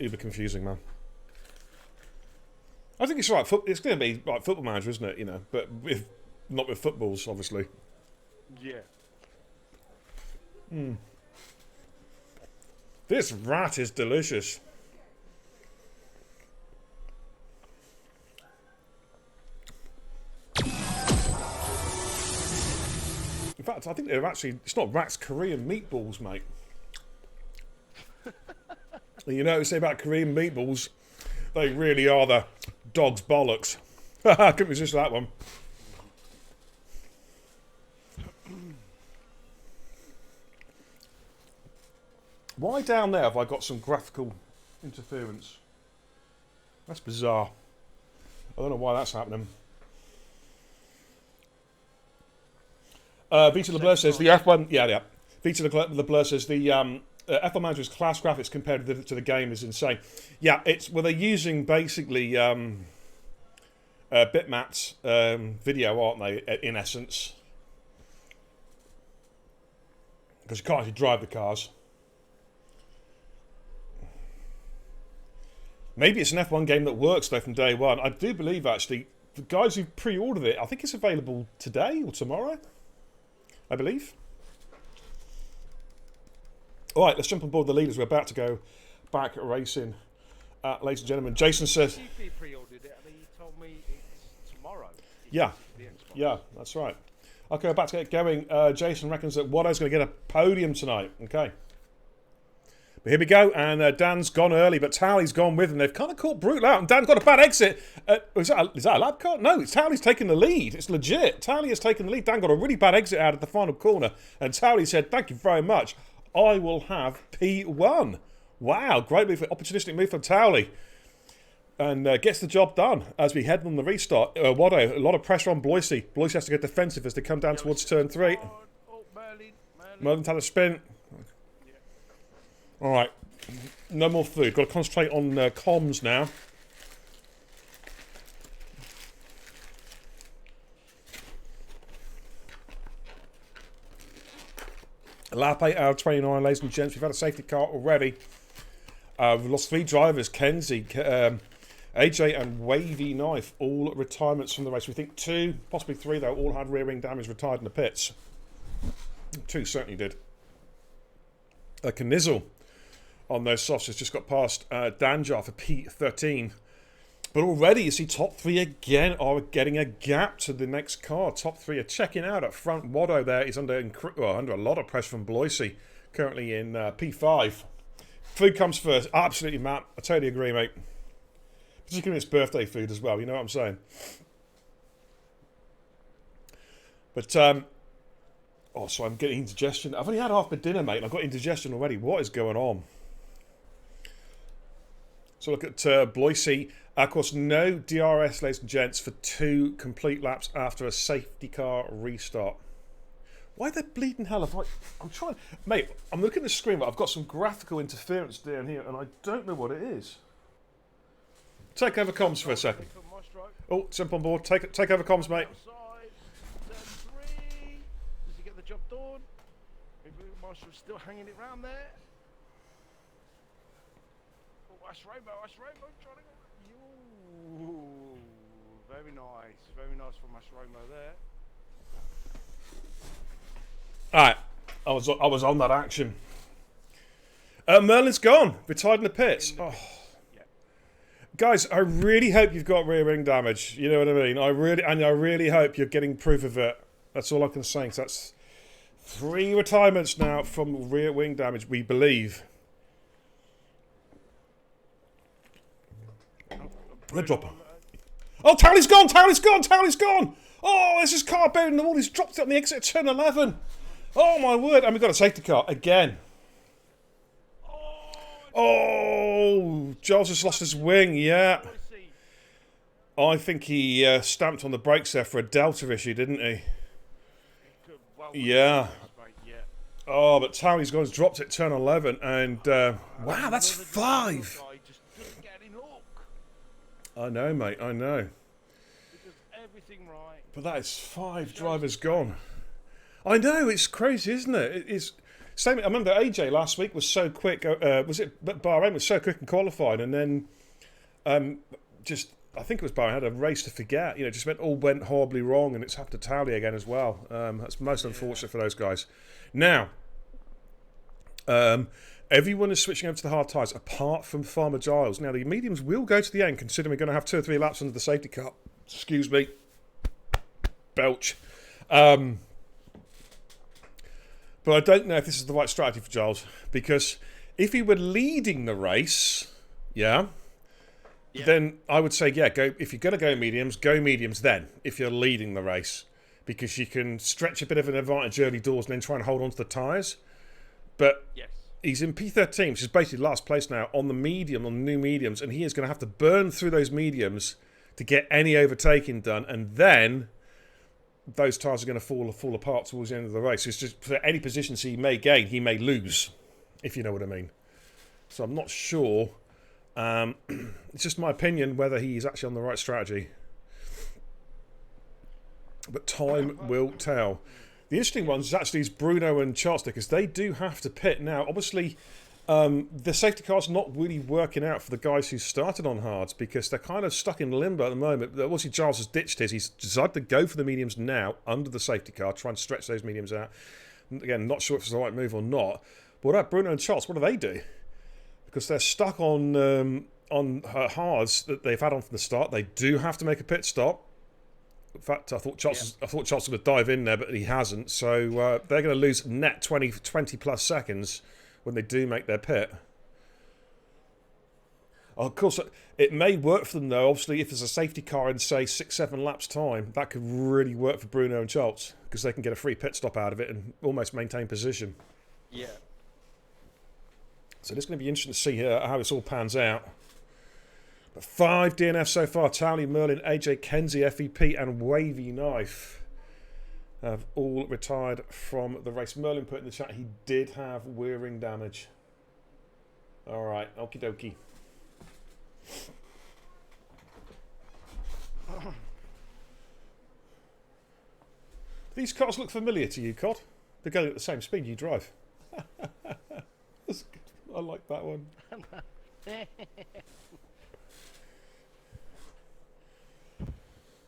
Uber confusing, man. I think it's right. It's going to be like Football Manager, isn't it? You know, but not with footballs, obviously. Yeah. This rat is delicious. In fact, I think they're actually... It's not rats, Korean meatballs, mate. You know what they say about Korean meatballs? They really are the dog's bollocks. I couldn't resist that one. Why down there have I got some graphical interference? That's bizarre. I don't know why that's happening. Vita LeBlur says the F1... Yeah. Vita LeBlur says the F1 Manager's class graphics compared to the game is insane. Yeah, they're using basically bitmaps video, aren't they? In essence, because you can't actually drive the cars. Maybe it's an F1 game that works though from day one. I do believe actually the guys who pre-ordered it, I think it's available today or tomorrow, I believe. All right, let's jump on board the leaders. We're about to go back racing, ladies and gentlemen. Jason says, You pre-ordered it, and he told me it's tomorrow. Yeah, yeah, that's right. Okay, we're about to get going. Jason reckons that Watto's going to get a podium tonight. Okay. But here we go, and Dan's gone early, but Towley's gone with him. They've kind of caught Brutal out, and Dan's got a bad exit. Is that a lap car? No, it's Towley's taking the lead. It's legit. Towley has taken the lead. Dan got a really bad exit out at the final corner, and Towley said, "Thank you very much. I will have P1." Wow, great move, opportunistic move from Towley. And gets the job done as we head on the restart. Watto, a lot of pressure on Bloisy. Bloisy has to get defensive as they come down towards turn 3. Merlin's had a spin. All right, no more food. Got to concentrate on comms now. Lap 8 out of 29, ladies and gents. We've had a safety car already. We've lost 3 drivers. Kenzie, AJ and Wavy Knife, all retirements from the race. We think 2, possibly 3 though, all had rear wing damage, retired in the pits. 2 certainly did. Knizzle on those softs has just got past Danjar for P13. But already you see top 3 again are getting a gap to the next car. Top 3 are checking out at front. Watto there is under a lot of pressure from Bloisy, currently in P5. Food comes first. Absolutely, Matt. I totally agree, mate. Particularly it's birthday food as well. You know what I'm saying? But, oh, so I'm getting indigestion. I've only had half my dinner, mate, and I've got indigestion already. What is going on? So look at Bloisy. Of course, no DRS, ladies and gents, for 2 complete laps after a safety car restart. Why the bleeding hell have I'm trying... Mate, I'm looking at the screen, but I've got some graphical interference down here, and I don't know what it is. Take over comms for a second. Oh, jump on board. Take over comms, mate. Does he get the job done? Marshal's still hanging it round there. Oh, Ash Rainbow, trying to go. Ooh, very nice from Ash Rainbow there. Alright, I was on that action. Merlin's gone. Retired in the pits. Oh. Yeah. Guys, I really hope you've got rear wing damage. You know what I mean? I really hope you're getting proof of it. That's all I can say. So that's 3 retirements now from rear wing damage, we believe. The dropper. Oh, Towley's gone! Towley's gone! Oh, this is car bearing the wall. He's dropped it on the exit at turn 11. Oh, my word. And we've got a safety car again. Oh, Giles has lost his wing, yeah. I think he stamped on the brakes there for a delta issue, didn't he? Yeah. Oh, but Towley's gone, dropped it turn 11, and wow, that's 5. I know, mate, I know. But that is 5 drivers gone. I know, it's crazy, isn't it? It is. Same. I remember AJ last week was so quick. Bahrain was so quick and qualified, and then just I think it was Bahrain had a race to forget. You know, just went horribly wrong, and it's happened to Towley again as well. That's most unfortunate for those guys. Now, everyone is switching over to the hard tyres, apart from Farmer Giles. Now, the mediums will go to the end, considering we're going to have 2 or 3 laps under the safety car. Excuse me. Belch. But I don't know if this is the right strategy for Giles, because if he were leading the race, then I would say, go. If you're going to go mediums then, if you're leading the race, because you can stretch a bit of an advantage early doors and then try and hold on to the tyres. But he's in P13, which is basically last place now, on the medium, on the new mediums, and he is going to have to burn through those mediums to get any overtaking done, and then those tyres are going to fall apart towards the end of the race. It's just for any positions he may gain, he may lose. if you know what I mean. So I'm not sure. It's just my opinion whether he's actually on the right strategy. But time will tell. The interesting ones actually is Bruno and Charles, because they do have to pit now. Obviously, the safety car's not really working out for the guys who started on hards, because they're kind of stuck in limbo at the moment. Obviously, Charles has ditched his. He's decided to go for the mediums now under the safety car, try and stretch those mediums out. Again, not sure if it's the right move or not. But what about Bruno and Charles? What do they do? Because they're stuck on hards that they've had on from the start. They do have to make a pit stop. In fact, I thought Charles was going to dive in there, but he hasn't. So they're going to lose net 20 plus seconds when they do make their pit. Of course, it may work for them, though. Obviously, if there's a safety car in, say, 6-7 laps' time, that could really work for Bruno and Charles, because they can get a free pit stop out of it and almost maintain position. Yeah. So it's going to be interesting to see how this all pans out. But 5 DNFs so far. Towley, Merlin, AJ, Kenzie, FEP and Wavy Knife have all retired from the race. Merlin put in the chat he did have wearing damage. Alright, okie dokie. These cars look familiar to you, Cod? They're going at the same speed you drive. That's good. I like that one.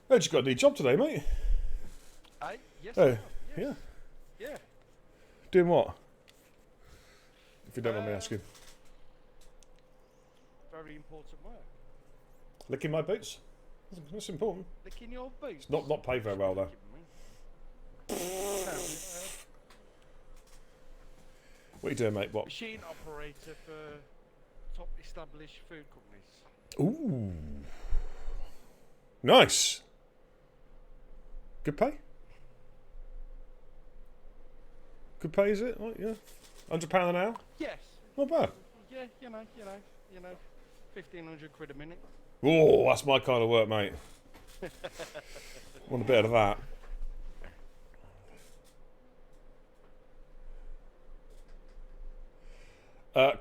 Heard you got a new job today, mate. Yes. Oh, Yes. yeah. Yeah. Doing what? If you don't mind me asking. Very important work. Licking my boots. That's important. Licking your boots. It's not paid very well, though. What are you doing, mate? What? Machine operator for top established food companies. Ooh. Nice. Good pay? Good pay, is it? Like, yeah. £100 an hour? Yes. Not bad. Yeah, you know, 1,500 quid a minute. Oh, that's my kind of work, mate. Want a bit of that.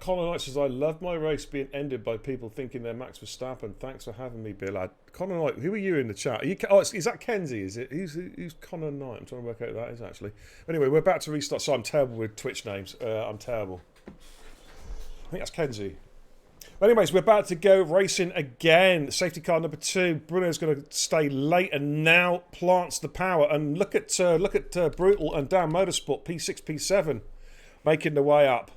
Connor Knight says, I love my race being ended by people thinking they're Max Verstappen. Thanks for having me, Bill. Connor Knight, who are you in the chat? Is that Kenzie, is it? Who's Connor Knight? I'm trying to work out who that is, actually. Anyway, we're about to restart. So I'm terrible with Twitch names. I'm terrible. I think that's Kenzie. Anyways, we're about to go racing again. Safety car number 2. Bruno's going to stay late and now plants the power. And look at Brutal and Dan Motorsport, P6, P7, making their way up.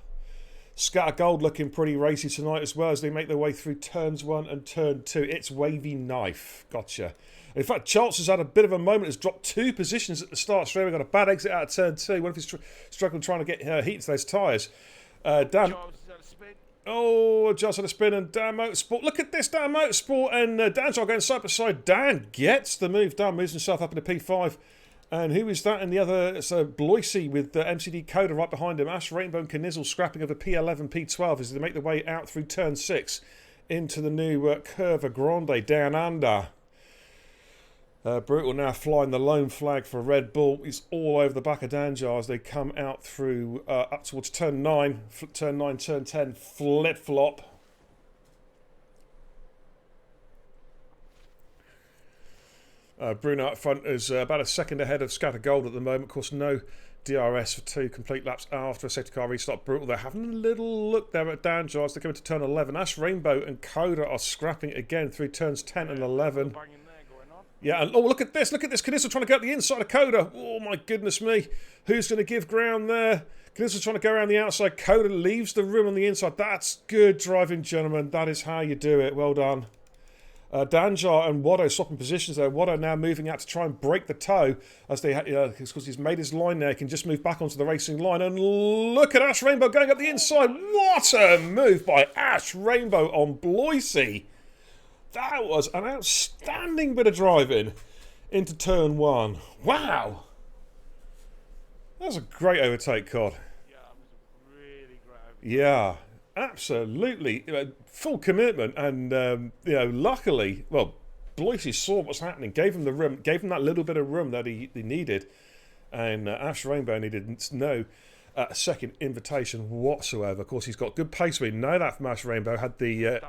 Scatter Gold looking pretty racy tonight as well as they make their way through turns 1 and turn 2. It's Wavy Knife. Gotcha. In fact, Charles has had a bit of a moment. Has dropped 2 positions at the start. Straight away got a bad exit out of turn 2. What if he's struggling trying to get heat to those tyres? Dan. Charles is at a spin. Oh, just had a spin and Dan Motorsport. Look at this, Dan Motorsport and Dan's all going side by side. Dan gets the move. Dan moves himself up into P5. And who is that in the other? It's Bloisey with the MCD Coda right behind him. Ash, Rainbow and Knizzle scrapping over P11, P12 as they make their way out through turn 6 into the new Curva Grande down under. Brutal now flying the lone flag for Red Bull. He's all over the back of Danjar as they come out through up towards turn 9. Turn 9, turn 10, flip-flop. Bruno up front is about a second ahead of Scatter Gold at the moment. Of course, no DRS for 2 complete laps after a safety car restart. Brutal, they're having a little look there at Danjar as they come into turn 11. Ash, Rainbow and Coda are scrapping again through turns 10 and 11. Yeah, and oh, look at this. Knizzle trying to get the inside of Coda. Oh, my goodness me. Who's going to give ground there? Knizzle trying to go around the outside. Coda leaves the room on the inside. That's good driving, gentlemen. That is how you do it. Well done. Danjar and Watto swapping positions there. Watto now moving out to try and break the toe as they because he's made his line there. He can just move back onto the racing line. And look at Ash Rainbow going up the inside. What a move by Ash Rainbow on Bloisey. That was an outstanding bit of driving into turn 1. Wow. That was a great overtake, Cod. Yeah, it was a really great overtake. Yeah. Absolutely, full commitment, and luckily, Bloisey saw what's happening, gave him the room, gave him that little bit of room that he needed, and Ash Rainbow needed no. a second invitation whatsoever. Of course, he's got good pace. We know that from Ash Rainbow. Had the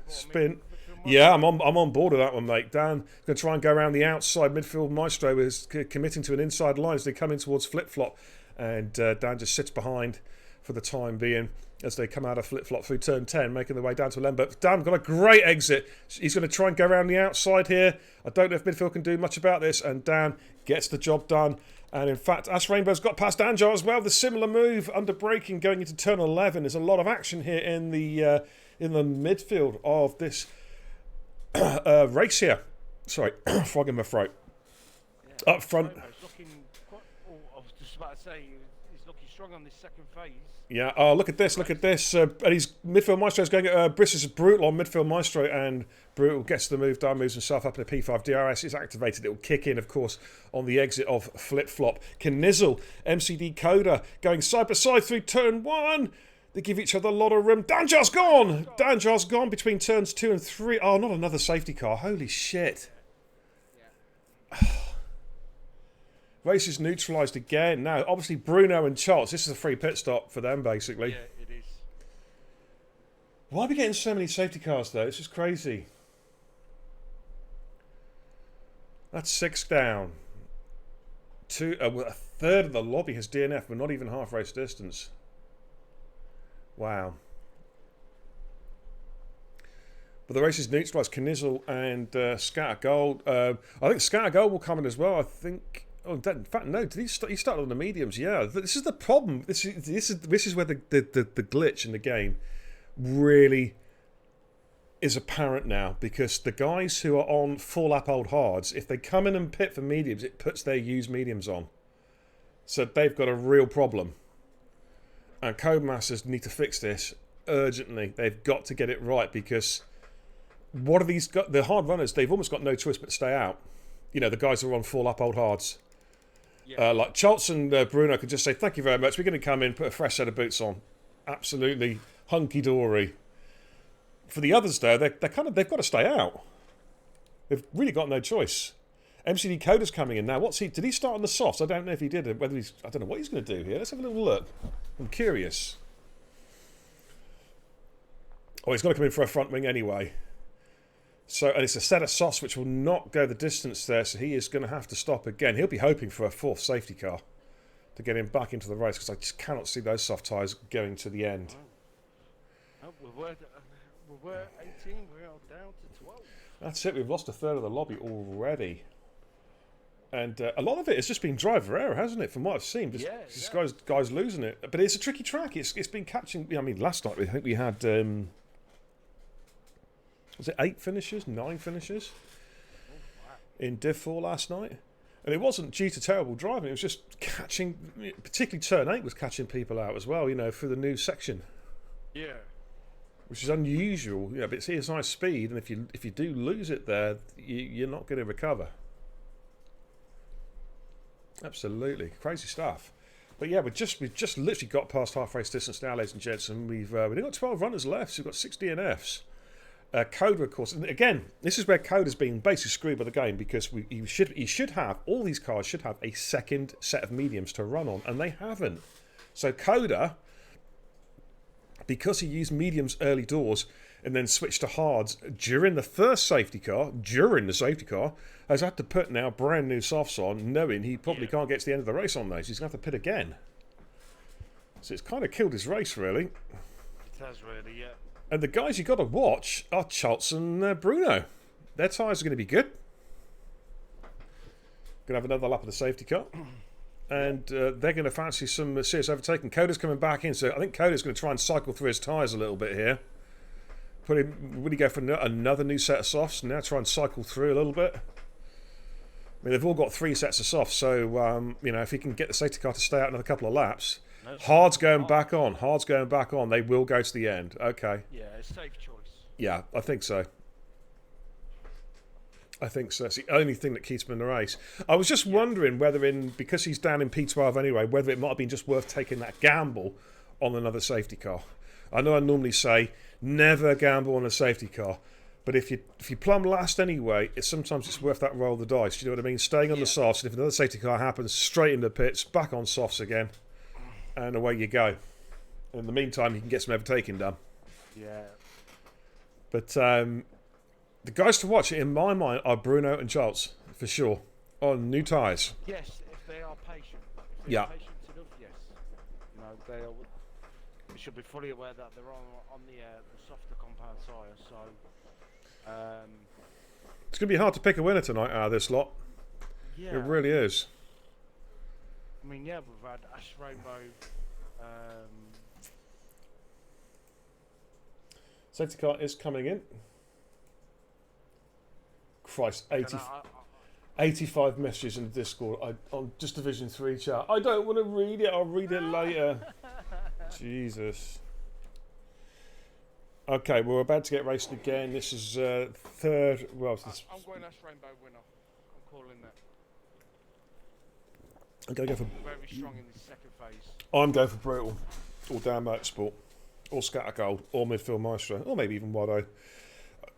spin. Yeah, I'm on board with that one, mate. Dan going to try and go around the outside. Midfield Maestro is committing to an inside line as they come in towards flip-flop. And Dan just sits behind for the time being as they come out of flip-flop through turn 10, making their way down to Lambert. Dan got a great exit. He's going to try and go around the outside here. I don't know if midfield can do much about this. And Dan gets the job done. And in fact, Ash Rainbow's got past Anjar as well. The similar move under braking going into turn 11. There's a lot of action here in the midfield of this race here. Sorry, frog in my throat. Yeah, Up front. He's looking quite, I was just about to say, he's looking strong on this second phase. Yeah, oh, look at this, look at this. And he's midfield Maestro's going at Briss is brutal on midfield Maestro, and Brutal gets the move done, moves himself up in a P5. DRS is activated. It will kick in, of course, on the exit of Flip Flop. Knizzle, MCD Coda going side by side through turn 1. They give each other a lot of room. Danjar's gone! Danjar's gone between turns 2 and 3. Oh, not another safety car. Holy shit. Yeah. Race is neutralised again. Now, obviously, Bruno and Charles, this is a free pit stop for them, basically. Yeah, it is. Why are we getting so many safety cars, though? It's just crazy. That's 6 down. A third of the lobby has DNF. We're not even half race distance. Wow. But the race is neutralised. Knizzle and Scatter Gold. I think Scatter Gold will come in as well. I think. Oh, in fact, no. Did he start on the mediums? Yeah. This is the problem. This is where the glitch in the game really is apparent now, because the guys who are on full lap old hards, if they come in and pit for mediums, it puts their used mediums on. So they've got a real problem. And Codemasters need to fix this urgently. They've got to get it right, because what are these? The hard runners, they've almost got no choice but to stay out. You know, the guys who are on full up old hards. Yeah. Like Schultz and Bruno could just say, thank you very much. We're going to come in, put a fresh set of boots on. Absolutely hunky-dory. For the others, though, they've got to stay out. They've really got no choice. MCD Coda's coming in now. Did he start on the softs? I don't know if he did. I don't know what he's going to do here. Let's have a little look. I'm curious. Oh, he's got to come in for a front wing anyway. So, and it's a set of softs which will not go the distance there, so he is going to have to stop again. He'll be hoping for a 4th safety car to get him back into the race, because I just cannot see those soft tyres going to the end. Oh, we were 18, we're down to 12. That's it, we've lost a third of the lobby already. And a lot of it has just been driver error, hasn't it, from what I've seen? Just guys losing it. But it's a tricky track. It's been catching... I mean, last night I think we had... was it 8 finishes? 9 finishes? Oh, wow. In Div 4 last night? And it wasn't due to terrible driving. It was just catching... Particularly turn 8 was catching people out as well, you know, through the new section. Yeah. Which is unusual. You know, but it's high speed, and if you do lose it there, you're not going to recover. Absolutely crazy stuff. But yeah, we've just literally got past half race distance now, ladies and gents, and we've only got 12 runners left. So we've got 6 DNFs. Coda, of course, and again, this is where Coda's been basically screwed by the game, because he should have, all these cars should have a second set of mediums to run on, and they haven't. So Coda, because he used mediums early doors and then switched to hards during the safety car, has had to put now brand new softs on, knowing he probably can't get to the end of the race on those. He's going to have to pit again. So it's kind of killed his race, really. It has really, yeah. And the guys you got to watch are Schultz and Bruno. Their tyres are going to be good. Going to have another lap of the safety car. And they're going to fancy some serious overtaking. Coda's coming back in, so I think Coda's going to try and cycle through his tyres a little bit here. Would he go for another new set of softs? Now try and cycle through a little bit. I mean, they've all got 3 sets of softs, so you know, if he can get the safety car to stay out another couple of laps. Hard's going back on. Hard's going back on. They will go to the end. Okay. Yeah, it's a safe choice. Yeah, I think so. I think so. It's the only thing that keeps him in the race. I was just wondering whether, because he's down in P12 anyway, whether it might have been just worth taking that gamble on another safety car. I know I normally say never gamble on a safety car, but if you plumb last anyway, sometimes it's worth that roll of the dice. You know what I mean? Staying on the softs, and if another safety car happens, straight into the pits, back on softs again. and away you go. In the meantime, you can get some overtaking done. Yeah. But the guys to watch, in my mind, are Bruno and Charles, for sure, on new tyres. Yes, if they are patient. If they're Yeah. patient enough, yes. You know, they should be fully aware that they're on the softer compound tyre. So, It's going to be hard to pick a winner tonight out of this lot. yeah. It really is. I mean, yeah, we've had Ash Rainbow. Safety car is coming in. Christ, 85 messages in the Discord on just Division 3 chat. I don't want to read it, I'll read it later. Jesus. Okay, we're about to get racing again. This is third. Well, I'm going Ash Rainbow winner. I'm calling that. I'm going to go for. Very strong in this second phase. I'm going for Brutal, or Dan Motorsport, or Scattergold, or Midfield Maestro, or maybe even Wado.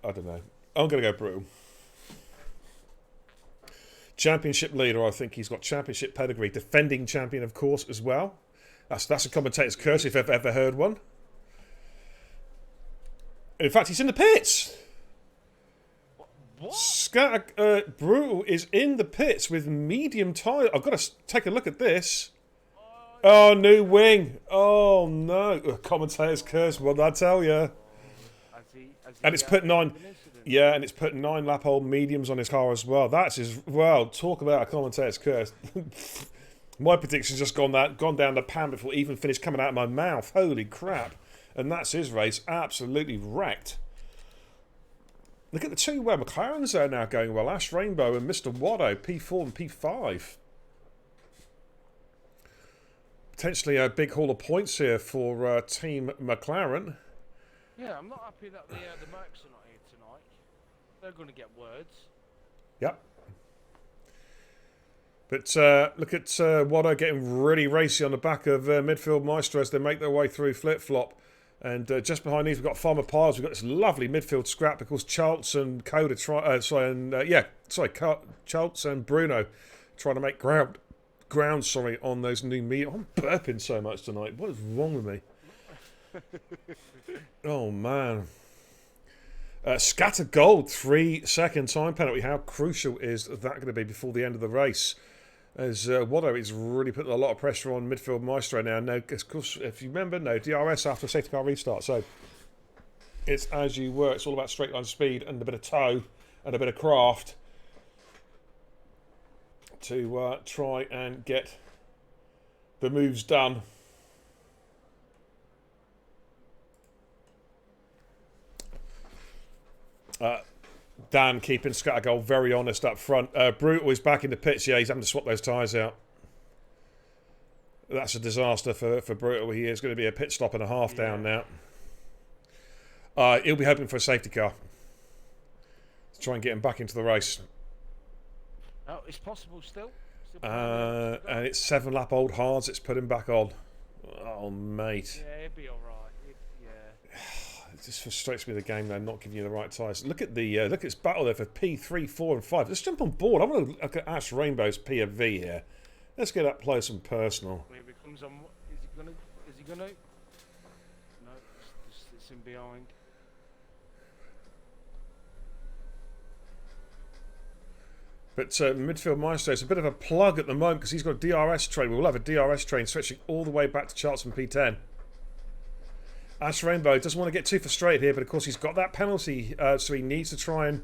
I don't know. I'm going to go Brutal. Championship leader, I think he's got championship pedigree. Defending champion, of course, as well. That's a commentator's curse if I've ever heard one. In fact, he's in the pits. What? Brutal is in the pits with medium tyre. I've got to take a look at this. Oh, new wing. Oh, no. Commentator's curse, what did I tell you? And it's put 9... Yeah, and it's put 9 lap-old mediums on his car as well. That's his... Well, talk about a commentator's curse. My prediction's just gone down the pan before it even finished coming out of my mouth. Holy crap. And that's his race. Absolutely wrecked. Look at the two McLarens there now going well. Ash Rainbow and Mr. Wado, P4 and P5. Potentially a big haul of points here for Team McLaren. Yeah, I'm not happy that the Mercs are not here tonight. They're going to get words. Yep. But look at Wado getting really racy on the back of Midfield Maestro as they make their way through flip-flop. And just behind these, we've got Farmer Piles. We've got this lovely midfield scrap because Charles and Coda Charles and Bruno trying to make ground on those new meat. I'm burping so much tonight. What is wrong with me? Oh man. Scatter Gold, 3-second time penalty. How crucial is that going to be before the end of the race? As Wado is really putting a lot of pressure on Midfield Maestro now. No, of course, if you remember, no DRS after a safety car restart. So it's as you were. It's all about straight line speed and a bit of toe and a bit of craft to try and get the moves done. Dan keeping Scattergold very honest up front. Brutal is back in the pits. Yeah, he's having to swap those tyres out. That's a disaster for Brutal. He is going to be a pit stop and a half down now. He'll be hoping for a safety car to try and get him back into the race. Oh, it's possible still. And it's 7 lap old hards. It's put him back on. Oh, mate. Yeah, he'll be all right. It just frustrates me the game they're not giving you the right tyres. Look at the look at this battle there for P3, 4 and 5. Let's jump on board. I want to look at Ash Rainbow's P of V here. Let's get up close and personal. Here he comes on. Is he gonna? No, it's in behind. But Midfield Maestro is a bit of a plug at the moment because he's got a DRS train. We'll have a DRS train stretching all the way back to Charlton P10. Ash Rainbow doesn't want to get too frustrated here, but of course he's got that penalty, so he needs to try and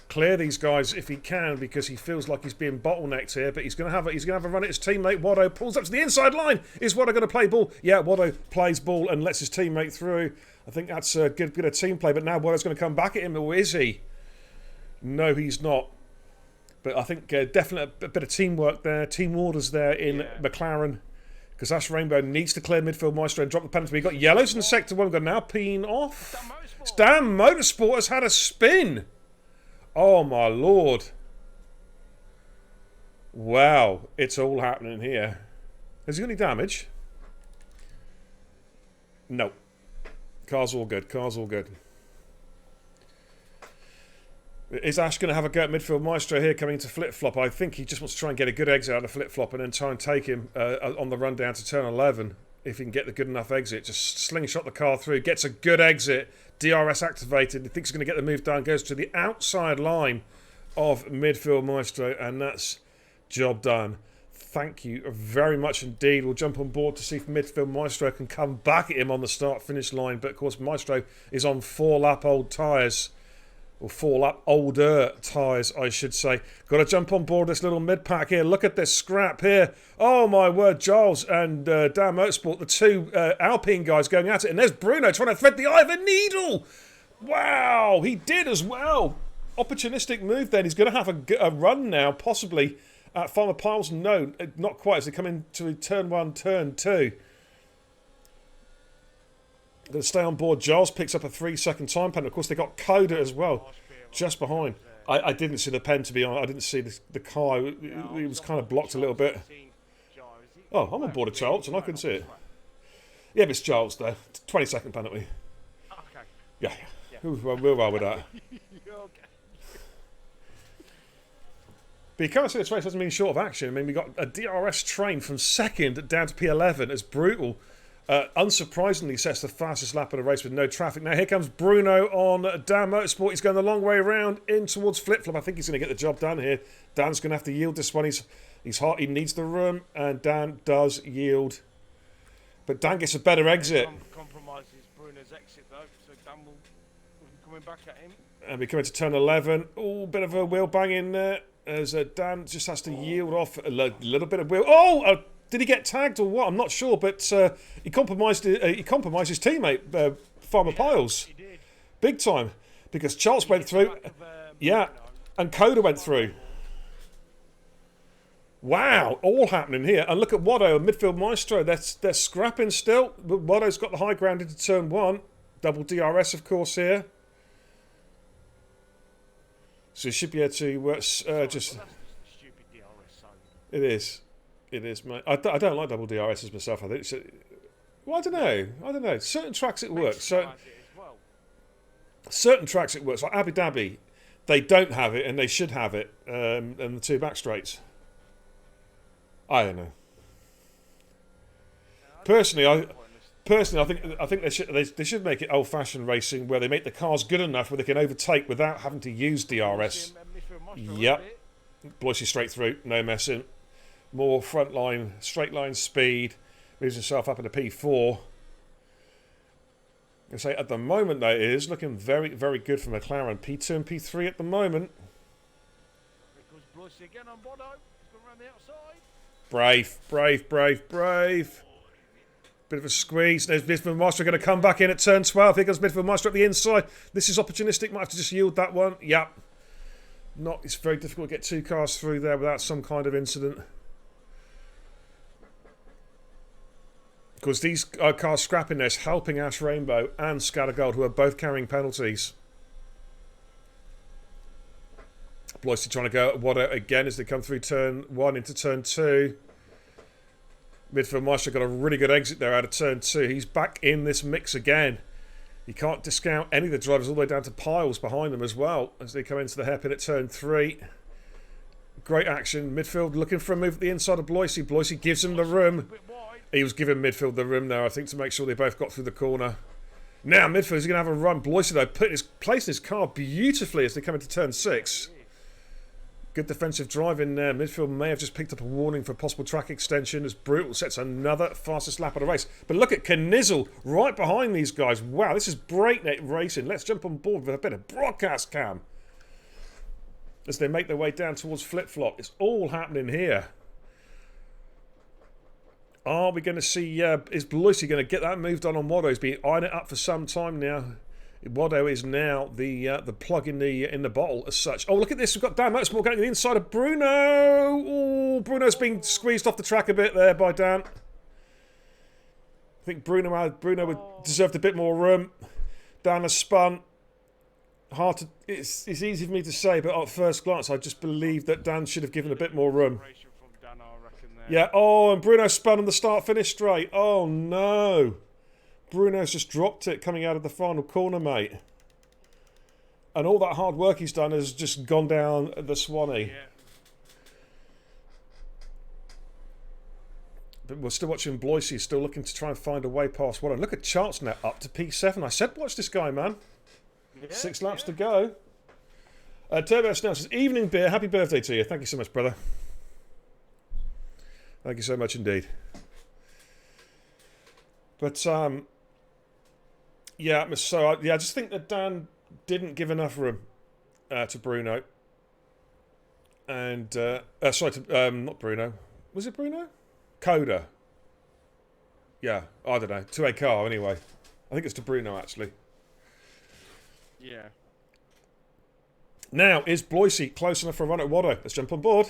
clear these guys if he can because he feels like he's being bottlenecked here. But he's going to have a run at his teammate. Wado pulls up to the inside line. Is Wado going to play ball? Yeah, Wado plays ball and lets his teammate through. I think that's a good bit of team play. But now Wado's going to come back at him, or is he? No, he's not. But I think definitely a bit of teamwork there, team orders there in McLaren. Because Ash Rainbow needs to clear Midfield Maestro and drop the penalty. We've got yellows in Sector 1. We've got now peeing off. Damn Motorsport has had a spin. Oh, my Lord. Wow. It's all happening here. Has he got any damage? No. Car's all good. Car's all good. Is Ash going to have a go at midfield maestro here coming into flip-flop? I think he just wants to try and get a good exit out of flip-flop and then try and take him on the run down to turn 11. If he can get the good enough exit. Just slingshot the car through. Gets a good exit. DRS activated. He thinks he's going to get the move down. Goes to the outside line of midfield maestro. And that's job done. Thank you very much indeed. We'll jump on board to see if midfield maestro can come back at him on the start-finish line. But of course maestro is on 4-lap old tyres. Or 4-lap older tyres, I should say. Got to jump on board this little mid-pack here. Look at this scrap here. Oh, my word. Giles and Dan Motorsport, the two Alpine guys going at it. And there's Bruno trying to thread the eye of a needle. Wow, he did as well. Opportunistic move then. He's going to have a run now, possibly, at Farmer Piles. No, not quite, as they come into turn 1, turn 2. Going to stay on board. Giles picks up a 3-second time penalty. Of course, they got Coda as well, just behind. I didn't see the pen, to be honest. I didn't see the car. It was kind of blocked a little bit. Oh, I'm on board of Charles, and I couldn't see it. Yeah, but it's Giles there. 20-second penalty. Yeah. We'll roll with that. But you can't see this race hasn't been short of action. I mean, we got a DRS train from second down to P11. It's brutal. Unsurprisingly sets the fastest lap of the race with no traffic. Now here comes Bruno on Dan Motorsport. He's going the long way around in towards flip-flop. I think he's going to get the job done here. Dan's going to have to yield this one. He's hot. He needs the room, and Dan does yield. But Dan gets a better exit. Compromises Bruno's exit though, so Dan will be coming back at him. And we come into turn 11. Oh, bit of a wheel bang in there as Dan just has to yield off a little bit of wheel. Oh! Did he get tagged or what? I'm not sure, but he compromised his teammate, Farmer Piles. He did. Big time. Because Charles went through. Yeah, and Coda went through. Wow, all happening here. And look at Watto and midfield maestro. They're scrapping still. But Watto's got the high ground into turn 1. Double DRS, of course, here. So he should be able to just... Well, that's stupid DRS zone. It is. It is, mate. I don't like double DRSs myself. I think it's... Well, I don't know. Certain tracks it works. Certain tracks it works. Like Abu Dhabi, they don't have it and they should have it. And the two back straights. I don't know. Personally, I think they should make it old-fashioned racing where they make the cars good enough where they can overtake without having to use DRS. Yep. Bloisy straight through, no messing. More front line, straight line speed. Moves himself up into P4. I say at the moment though it is looking very, very good for McLaren. P2 and P3 at the moment. Because Bloisy again on Bono. He's going around the outside. Brave. Bit of a squeeze. There's midfield maestro going to come back in at turn 12. Here comes midfield maestro at the inside. This is opportunistic. Might have to just yield that one. Yep. It's very difficult to get two cars through there without some kind of incident. Because these cars scrapping this, helping Ash Rainbow and Scattergold, who are both carrying penalties. Bloisy trying to go at Watto again as they come through turn 1 into turn 2. Midfield Maestro got a really good exit there out of turn 2. He's back in this mix again. You can't discount any of the drivers all the way down to Piles behind them as well as they come into the hairpin at turn 3. Great action. Midfield looking for a move at the inside of Bloisy. Bloisy gives him the room. He was giving midfield the room there, I think, to make sure they both got through the corner. Now midfield is going to have a run. Bloisy, though, placing his car beautifully as they come into turn 6. Good defensive driving there. Midfield may have just picked up a warning for a possible track extension as Brutal sets another fastest lap of the race. But look at Knizzle right behind these guys. Wow, this is breakneck racing. Let's jump on board with a bit of broadcast cam as they make their way down towards flip-flop. It's all happening here. Are we going to see... is Bloisy going to get that moved on Watto? He's been eyeing it up for some time now. Watto is now the plug in the bottle as such. Oh, look at this. We've got Dan Motorsport going to the inside of Bruno. Oh, Bruno's been squeezed off the track a bit there by Dan. I think Bruno would deserved a bit more room. Dan has spun. Hard to... It's easy for me to say, but at first glance, I just believe that Dan should have given a bit more room. Yeah, oh, and Bruno spun on the start-finish straight. Oh, no. Bruno's just dropped it coming out of the final corner, mate. And all that hard work he's done has just gone down the Swanee. Yeah. But we're still watching Bloisey, still looking to try and find a way past Waddo. Look at Charts now, up to P7. I said watch this guy, man. Yeah, 6 laps to go. Turbo Snell says, evening beer, happy birthday to you. Thank you so much, brother. Thank you so much indeed. But, yeah, so I just think that Dan didn't give enough room to Bruno. And, sorry, not Bruno. Was it Bruno? Coda. Yeah, I don't know. To a car, anyway. I think it's to Bruno, actually. Yeah. Now, is Bloisey close enough for a run at Waddo? Let's jump on board.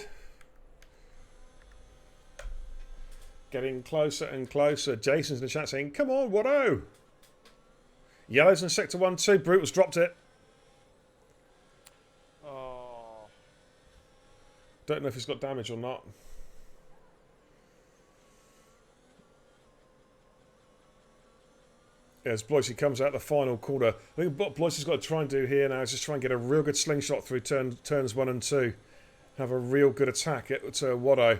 Getting closer and closer. Jason's in the chat saying, come on, Waddo. Yellow's in sector 1-2. Brutal's dropped it. Oh. Don't know if he's got damage or not. As Bloisey comes out the final corner. I think what Bloisey's got to try and do here now is just try and get a real good slingshot through turns 1 and 2. Have a real good attack at Waddo.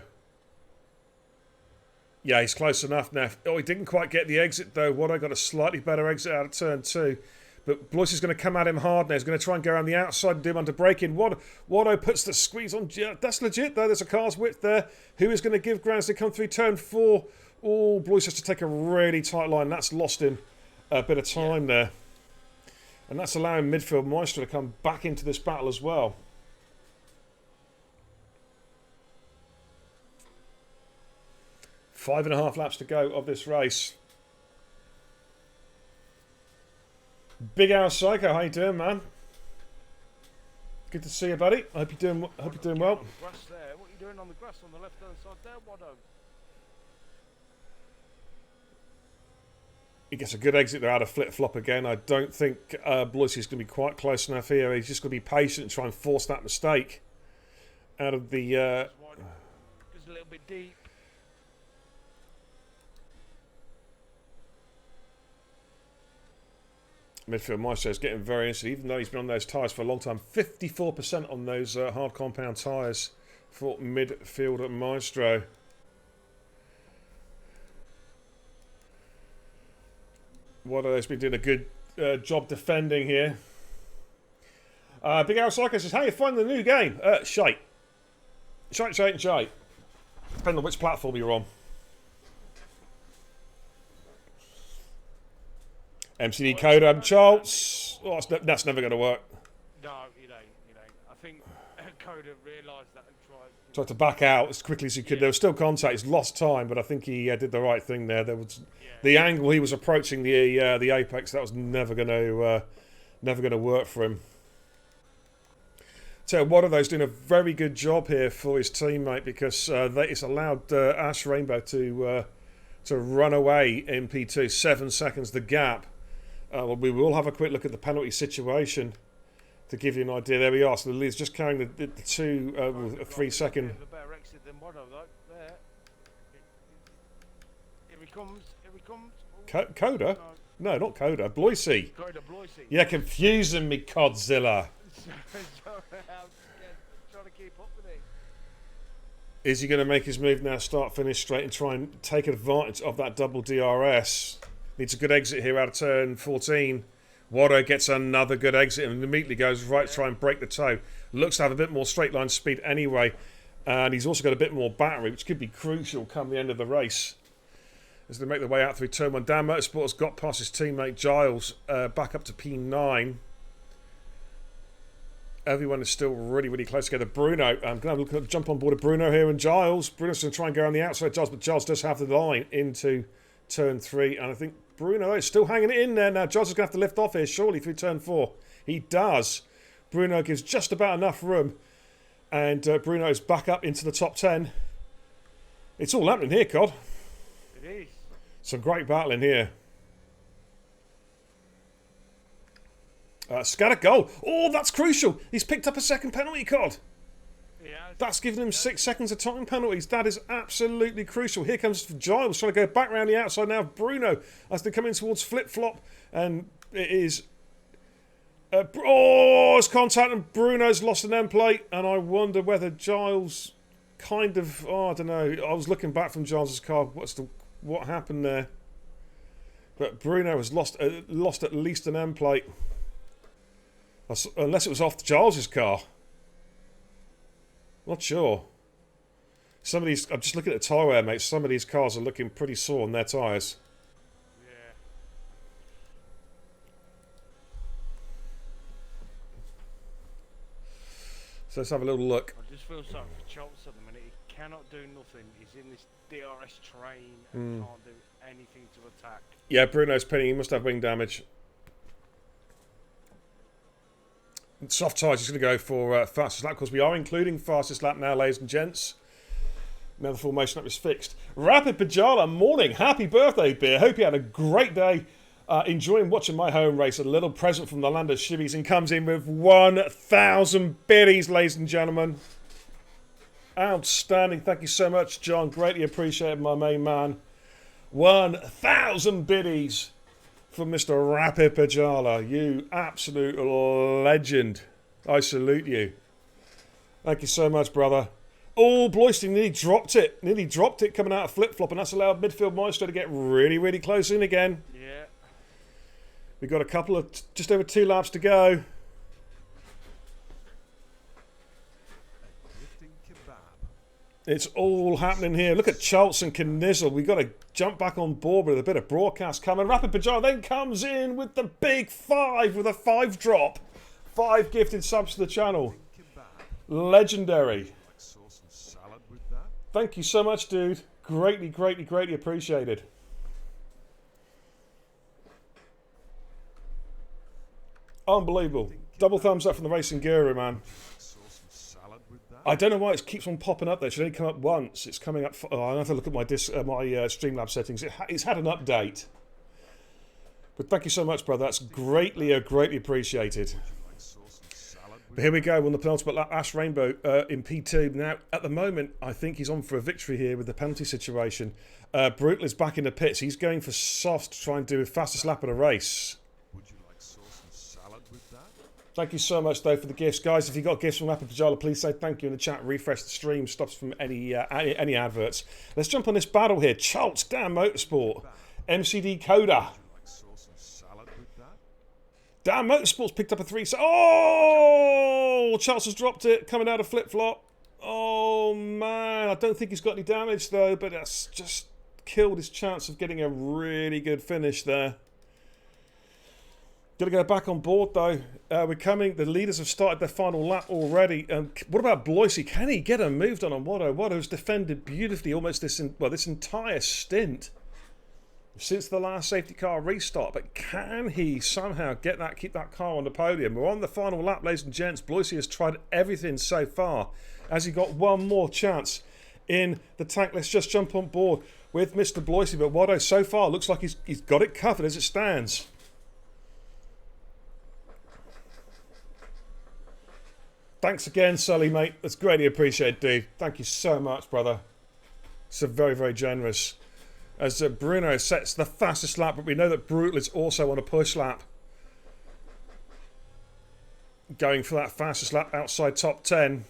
Yeah, he's close enough now. Oh, he didn't quite get the exit though. Waddo got a slightly better exit out of turn 2. But Bloisey's going to come at him hard now. He's going to try and go around the outside and do him under braking. Waddo puts the squeeze on. Yeah, that's legit though. There's a car's width there. Who is going to give ground as they come through turn 4? Oh, Bloisey has to take a really tight line. That's lost him a bit of time there. And that's allowing midfield Maestro to come back into this battle as well. 5.5 laps to go of this race. Big Al Psycho, how you doing, man? Good to see you, buddy. I hope you're doing well. On the grass there. What are you doing on the grass on the left hand side there, Waddo? He gets a good exit there out of flip-flop again. I don't think Bloisey's going to be quite close enough here. He's just going to be patient and try and force that mistake out of the... Just a little bit deep. Midfield Maestro is getting very interested, even though he's been on those tyres for a long time. 54% on those hard compound tyres for midfield Maestro. Waddo's been doing a good job defending here. Big Al Psycho says, how you finding the new game? Shite. Shite. Depending on which platform you're on. MCD Coda and Charles. Oh, that's never going to work. No, it ain't. I think Coda realised that and tried to back out as quickly as he could. Yeah. There was still contact. He's lost time, but I think he did the right thing there. There was the angle he was approaching the apex. That was never going to work for him. So one of those doing a very good job here for his teammate because it's allowed Ash Rainbow to run away in P2. 7 seconds the gap. Well, we will have a quick look at the penalty situation to give you an idea. There we are. So the lead's just carrying the 3 second. The better exit than Waddo, though. There. Here he comes. Coda? No, not Coda. Bloisey. Coda, Bloisey. Yeah, confusing me, Codzilla. Trying to keep up with it. Is he going to make his move now, start, finish straight, and try and take advantage of that double DRS? Needs a good exit here out of turn 14. Waddo gets another good exit and immediately goes right to try and break the toe. Looks to have a bit more straight line speed anyway. And he's also got a bit more battery, which could be crucial come the end of the race. As they make their way out through turn 1. Dan Motorsport has got past his teammate Giles, back up to P9. Everyone is still really, really close together. Bruno, I'm going to jump on board of Bruno here and Giles. Bruno's going to try and go on the outside of Giles, but Giles does have the line into turn 3. And I think Bruno is still hanging it in there. Now Giles is going to have to lift off here, surely, through turn 4. He does. Bruno gives just about enough room. And Bruno is back up into the top 10. It's all happening here, Cod. It is. Some great battling here. Scatter goal. Oh, that's crucial. He's picked up a second penalty, Cod. Yeah, that's given him 6 seconds of time penalties. That is absolutely crucial. Here comes Giles trying to go back around the outside now. Bruno as they come in towards flip-flop. And it is Oh, it's contact and Bruno's lost an end plate, and I wonder whether Giles kind of. Oh, I don't know. I was looking back from Giles's car. What happened there? But Bruno has lost at least an end plate, unless it was off Giles's car. Not sure. I'm just looking at the tyre wear, mate. Some of these cars are looking pretty sore on their tyres. Yeah. So let's have a little look. I just feel sorry for Schultz at the minute. He cannot do nothing. He's in this DRS train and can't do anything to attack. Yeah, Bruno's pinning. He must have wing damage. Soft tyres. He's going to go for fastest lap because we are including fastest lap now, ladies and gents. Now the formation up is fixed. Rapid Pajala, morning. Happy birthday, Beer. Hope you had a great day. Enjoying watching my home race. A little present from the land of shivvies and comes in with 1,000 biddies, ladies and gentlemen. Outstanding. Thank you so much, John. Greatly appreciated, my main man. 1,000 biddies from Mr. Rapid Pajala. You absolute legend. I salute you. Thank you so much, brother. Oh, Bloisting nearly dropped it. Nearly dropped it coming out of flip-flop, and that's allowed midfield Maestro to get really, really close in again. Yeah. We've got a couple of, just over 2 laps to go. It's all happening here. Look at Schultz and Knizzle. We've got to jump back on board with a bit of broadcast coming. Rapid Pajala then comes in with the big 5 with a 5 drop. 5 gifted subs to the channel. Legendary. Thank you so much, dude. Greatly, greatly, greatly appreciated. Unbelievable. Double thumbs up from the Racing Guru, man. I don't know why it keeps on popping up there. It should only come up once. It's coming up. I'll have to look at my Streamlabs settings. It's had an update. But thank you so much, brother. That's greatly, greatly appreciated. But here we go on the penultimate lap. Ash Rainbow in P2. Now, at the moment, I think he's on for a victory here with the penalty situation. Brutal is back in the pits. He's going for soft to try and do the fastest lap of the race. Thank you so much, though, for the gifts. Guys, if you've got gifts from Rapid Pajala, please say thank you in the chat. Refresh the stream. Stops from any adverts. Let's jump on this battle here. Schultz, Dan Motorsport. MCD Coda. Dan Motorsport's picked up a 3. Oh! Schultz has dropped it. Coming out of flip-flop. Oh, man. I don't think he's got any damage, though, but that's just killed his chance of getting a really good finish there. Got to go back on board, though. We're coming. The leaders have started their final lap already. What about Bloisy? Can he get a moved on Watto? Watto's defended beautifully almost this entire stint since the last safety car restart. But can he somehow keep that car on the podium? We're on the final lap, ladies and gents. Bloisy has tried everything so far. Has he got one more chance in the tank? Let's just jump on board with Mr. Bloisy. But Watto so far looks like he's got it covered as it stands. Thanks again, Sully, mate. That's greatly appreciated, dude. Thank you so much, brother. It's very, very generous. As Bruno sets the fastest lap, but we know that Brutal is also on a push lap. Going for that fastest lap outside top 10.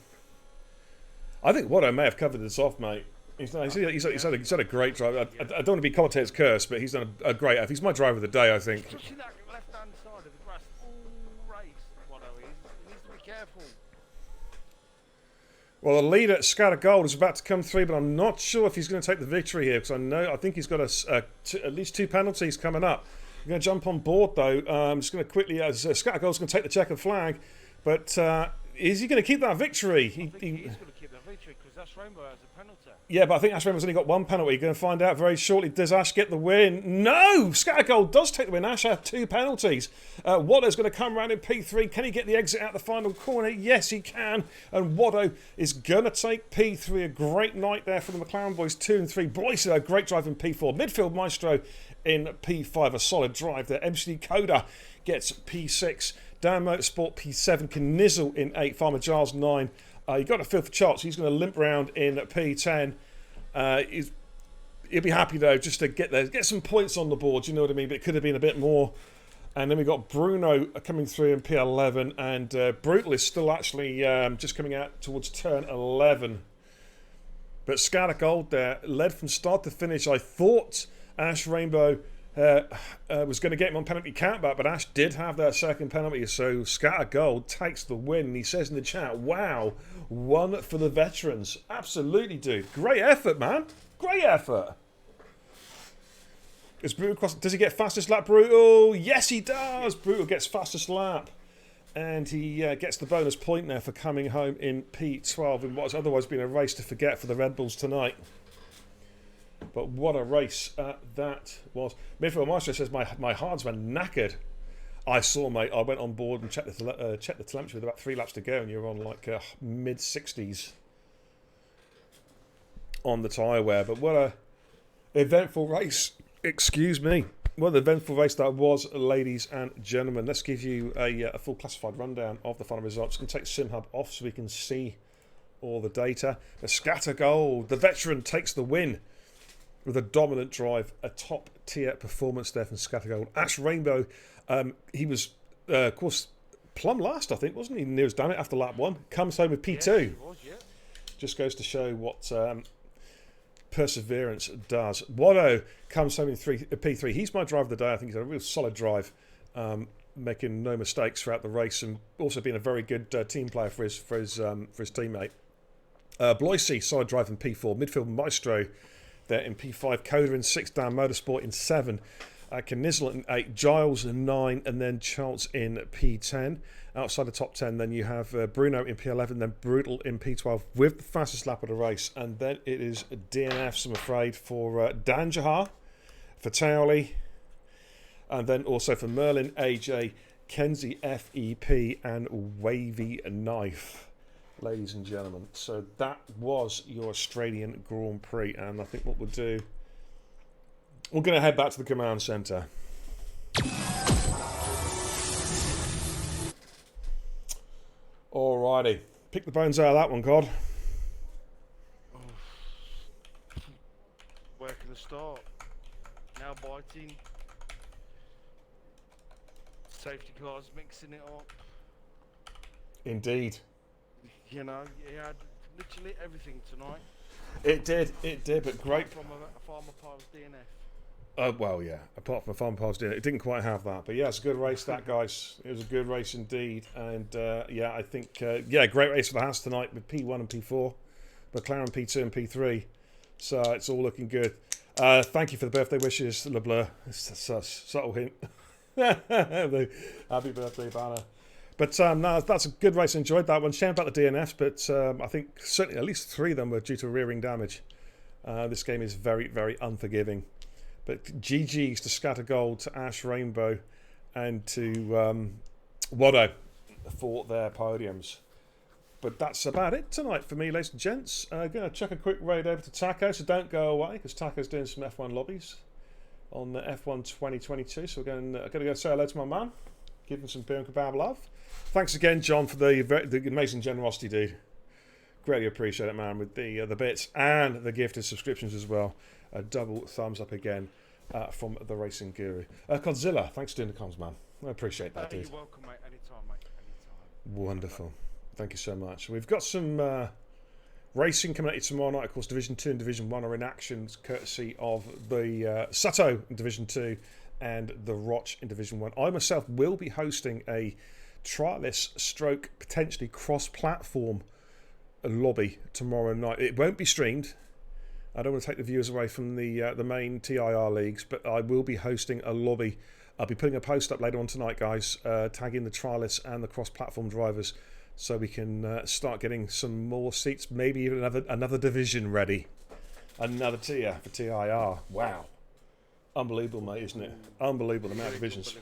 I think Watto may have covered this off, mate. He's had a great drive. I don't want to be commentator's curse, but he's done a great. He's my driver of the day, I think. Especially that left-hand side of the grass all race, Watto is. He needs to be careful. Well, the leader, Scatter Gold, is about to come through, but I'm not sure if he's going to take the victory here because I think he's got at least 2 penalties coming up. I'm going to jump on board, though. I'm just going to quickly, Scatter Gold's going to take the checkered flag, but is he going to keep that victory? I think he is going to keep that victory because Ash Rainbow has a penalty. Yeah, but I think Ash Rainbow's only got 1 penalty. You're going to find out very shortly. Does Ash get the win? No! Scattergold does take the win. Ash had 2 penalties. Watto's going to come around in P3. Can he get the exit out the final corner? Yes, he can. And Watto is going to take P3. A great night there for the McLaren boys. 2 and 3. Bloisy, a great drive in P4. Midfield Maestro in P5. A solid drive there. MC Coda gets P6. Dan Motorsport P7. Knizzle in 8. Farmer Giles 9. You got to feel for Charles. He's going to limp round in P10. He'll be happy though just to get some points on the board. You know what I mean? But it could have been a bit more And then we got Bruno coming through in P11, and Brutal is still actually just coming out towards turn 11. But Scatter Gold there led from start to finish. I thought Ash Rainbow was going to get him on penalty countback, but Ash did have that second penalty, so Scatter Gold takes the win. And he says in the chat, wow, one for the veterans. Absolutely, dude. Great effort, man. Great effort. Is Brutal cross? Does he get fastest lap, Brutal? Yes, he does. Brutal gets fastest lap. And he gets the bonus point there for coming home in P12 in what has otherwise been a race to forget for the Red Bulls tonight. But what a race that was. Midfield Maestro says, my hards were knackered. I saw, mate. I went on board and checked the telemetry with about 3 laps to go, and you're on like mid-60s on the tyre wear. But what a eventful race. Excuse me. What an eventful race that was, ladies and gentlemen. Let's give you a full classified rundown of the final results. I'm going to take SimHub off so we can see all the data. The Scatter Gold, the veteran, takes the win with a dominant drive, a top tier performance there from Scatter Gold. Ash Rainbow, he was, of course, plumb last, I think, wasn't he? Near as damn it after lap 1. Comes home with P2. Yes, he was, yeah. Just goes to show what perseverance does. Watto comes home in P3. He's my driver of the day. I think he's had a real solid drive, making no mistakes throughout the race, and also being a very good team player for his teammate. Bloisey, solid drive in P4. Midfield Maestro there in P5. Coda in 6. Dan Motorsport in 7. Knizzle in 8. Giles in 9. And then Charles in P10. Outside the top 10, then you have Bruno in P11, then Brutal in P12 with the fastest lap of the race. And then it is DNFs, I'm afraid, for Danjahar, for Taoli, and then also for Merlin, AJ, Kenzie, FEP, and Wavy Knife, ladies and gentlemen. So that was your Australian Grand Prix. And I think what we'll do, we're going to head back to the command centre. Alrighty, pick the bones out of that one, God. Where can I start? Now biting. Safety cars mixing it up. Indeed. You know, he had literally everything tonight. It did, but great. Apart from a Farmer Piles DNF. Well, yeah, apart from a Farm Pass dinner, it didn't quite have that. But yeah, it's a good race, that, guys. It was a good race indeed. And yeah, I think, great race for the Haas tonight with P1 and P4, McLaren P2 and P3. So it's all looking good. Thank you for the birthday wishes, LeBleur. It's a subtle hint. Happy birthday, banner. But no, that's a good race. I enjoyed that one. Shame about the DNFs, but I think certainly at least 3 of them were due to rearing damage. This game is very, very unforgiving. But GG's to Scatter Gold, to Ash Rainbow, and to Watto for their podiums. But that's about it tonight for me, ladies and gents. Going to chuck a quick raid over to Taco, so don't go away, because Taco's doing some F1 lobbies on the F1 2022. So we're going to go say hello to my man, give him some beer and kebab love. Thanks again, John, for the amazing generosity, dude. Greatly appreciate it, man, with the bits and the gifted subscriptions as well. A double thumbs up again from the Racing Guru. Godzilla, thanks for doing the comms, man. I appreciate that, dude. You're welcome, mate. Anytime, mate. Anytime. Wonderful. Thank you so much. We've got some racing coming at you tomorrow night. Of course, Division 2 and Division 1 are in action, courtesy of the Sato in Division 2 and the Roch in Division 1. I myself will be hosting a trialist stroke, potentially cross-platform lobby tomorrow night. It won't be streamed. I don't want to take the viewers away from the main TIR leagues, but I will be hosting a lobby. I'll be putting a post up later on tonight, guys, tagging the trialists and the cross-platform drivers, so we can start getting some more seats, maybe even another division ready, another tier for TIR. Wow, unbelievable, mate, isn't it? Unbelievable the amount of divisions.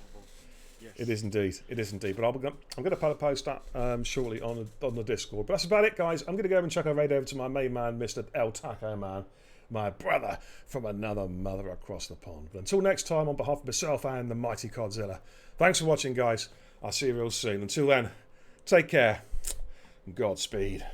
Yes. It is indeed. It is indeed. But I'm going to put a post up shortly on the Discord. But that's about it, guys. I'm going to go and chuck a raid over to my main man, Mr. El Taco Man, my brother from another mother across the pond. But until next time, on behalf of myself and the mighty Godzilla, thanks for watching, guys. I'll see you real soon. Until then, take care and Godspeed.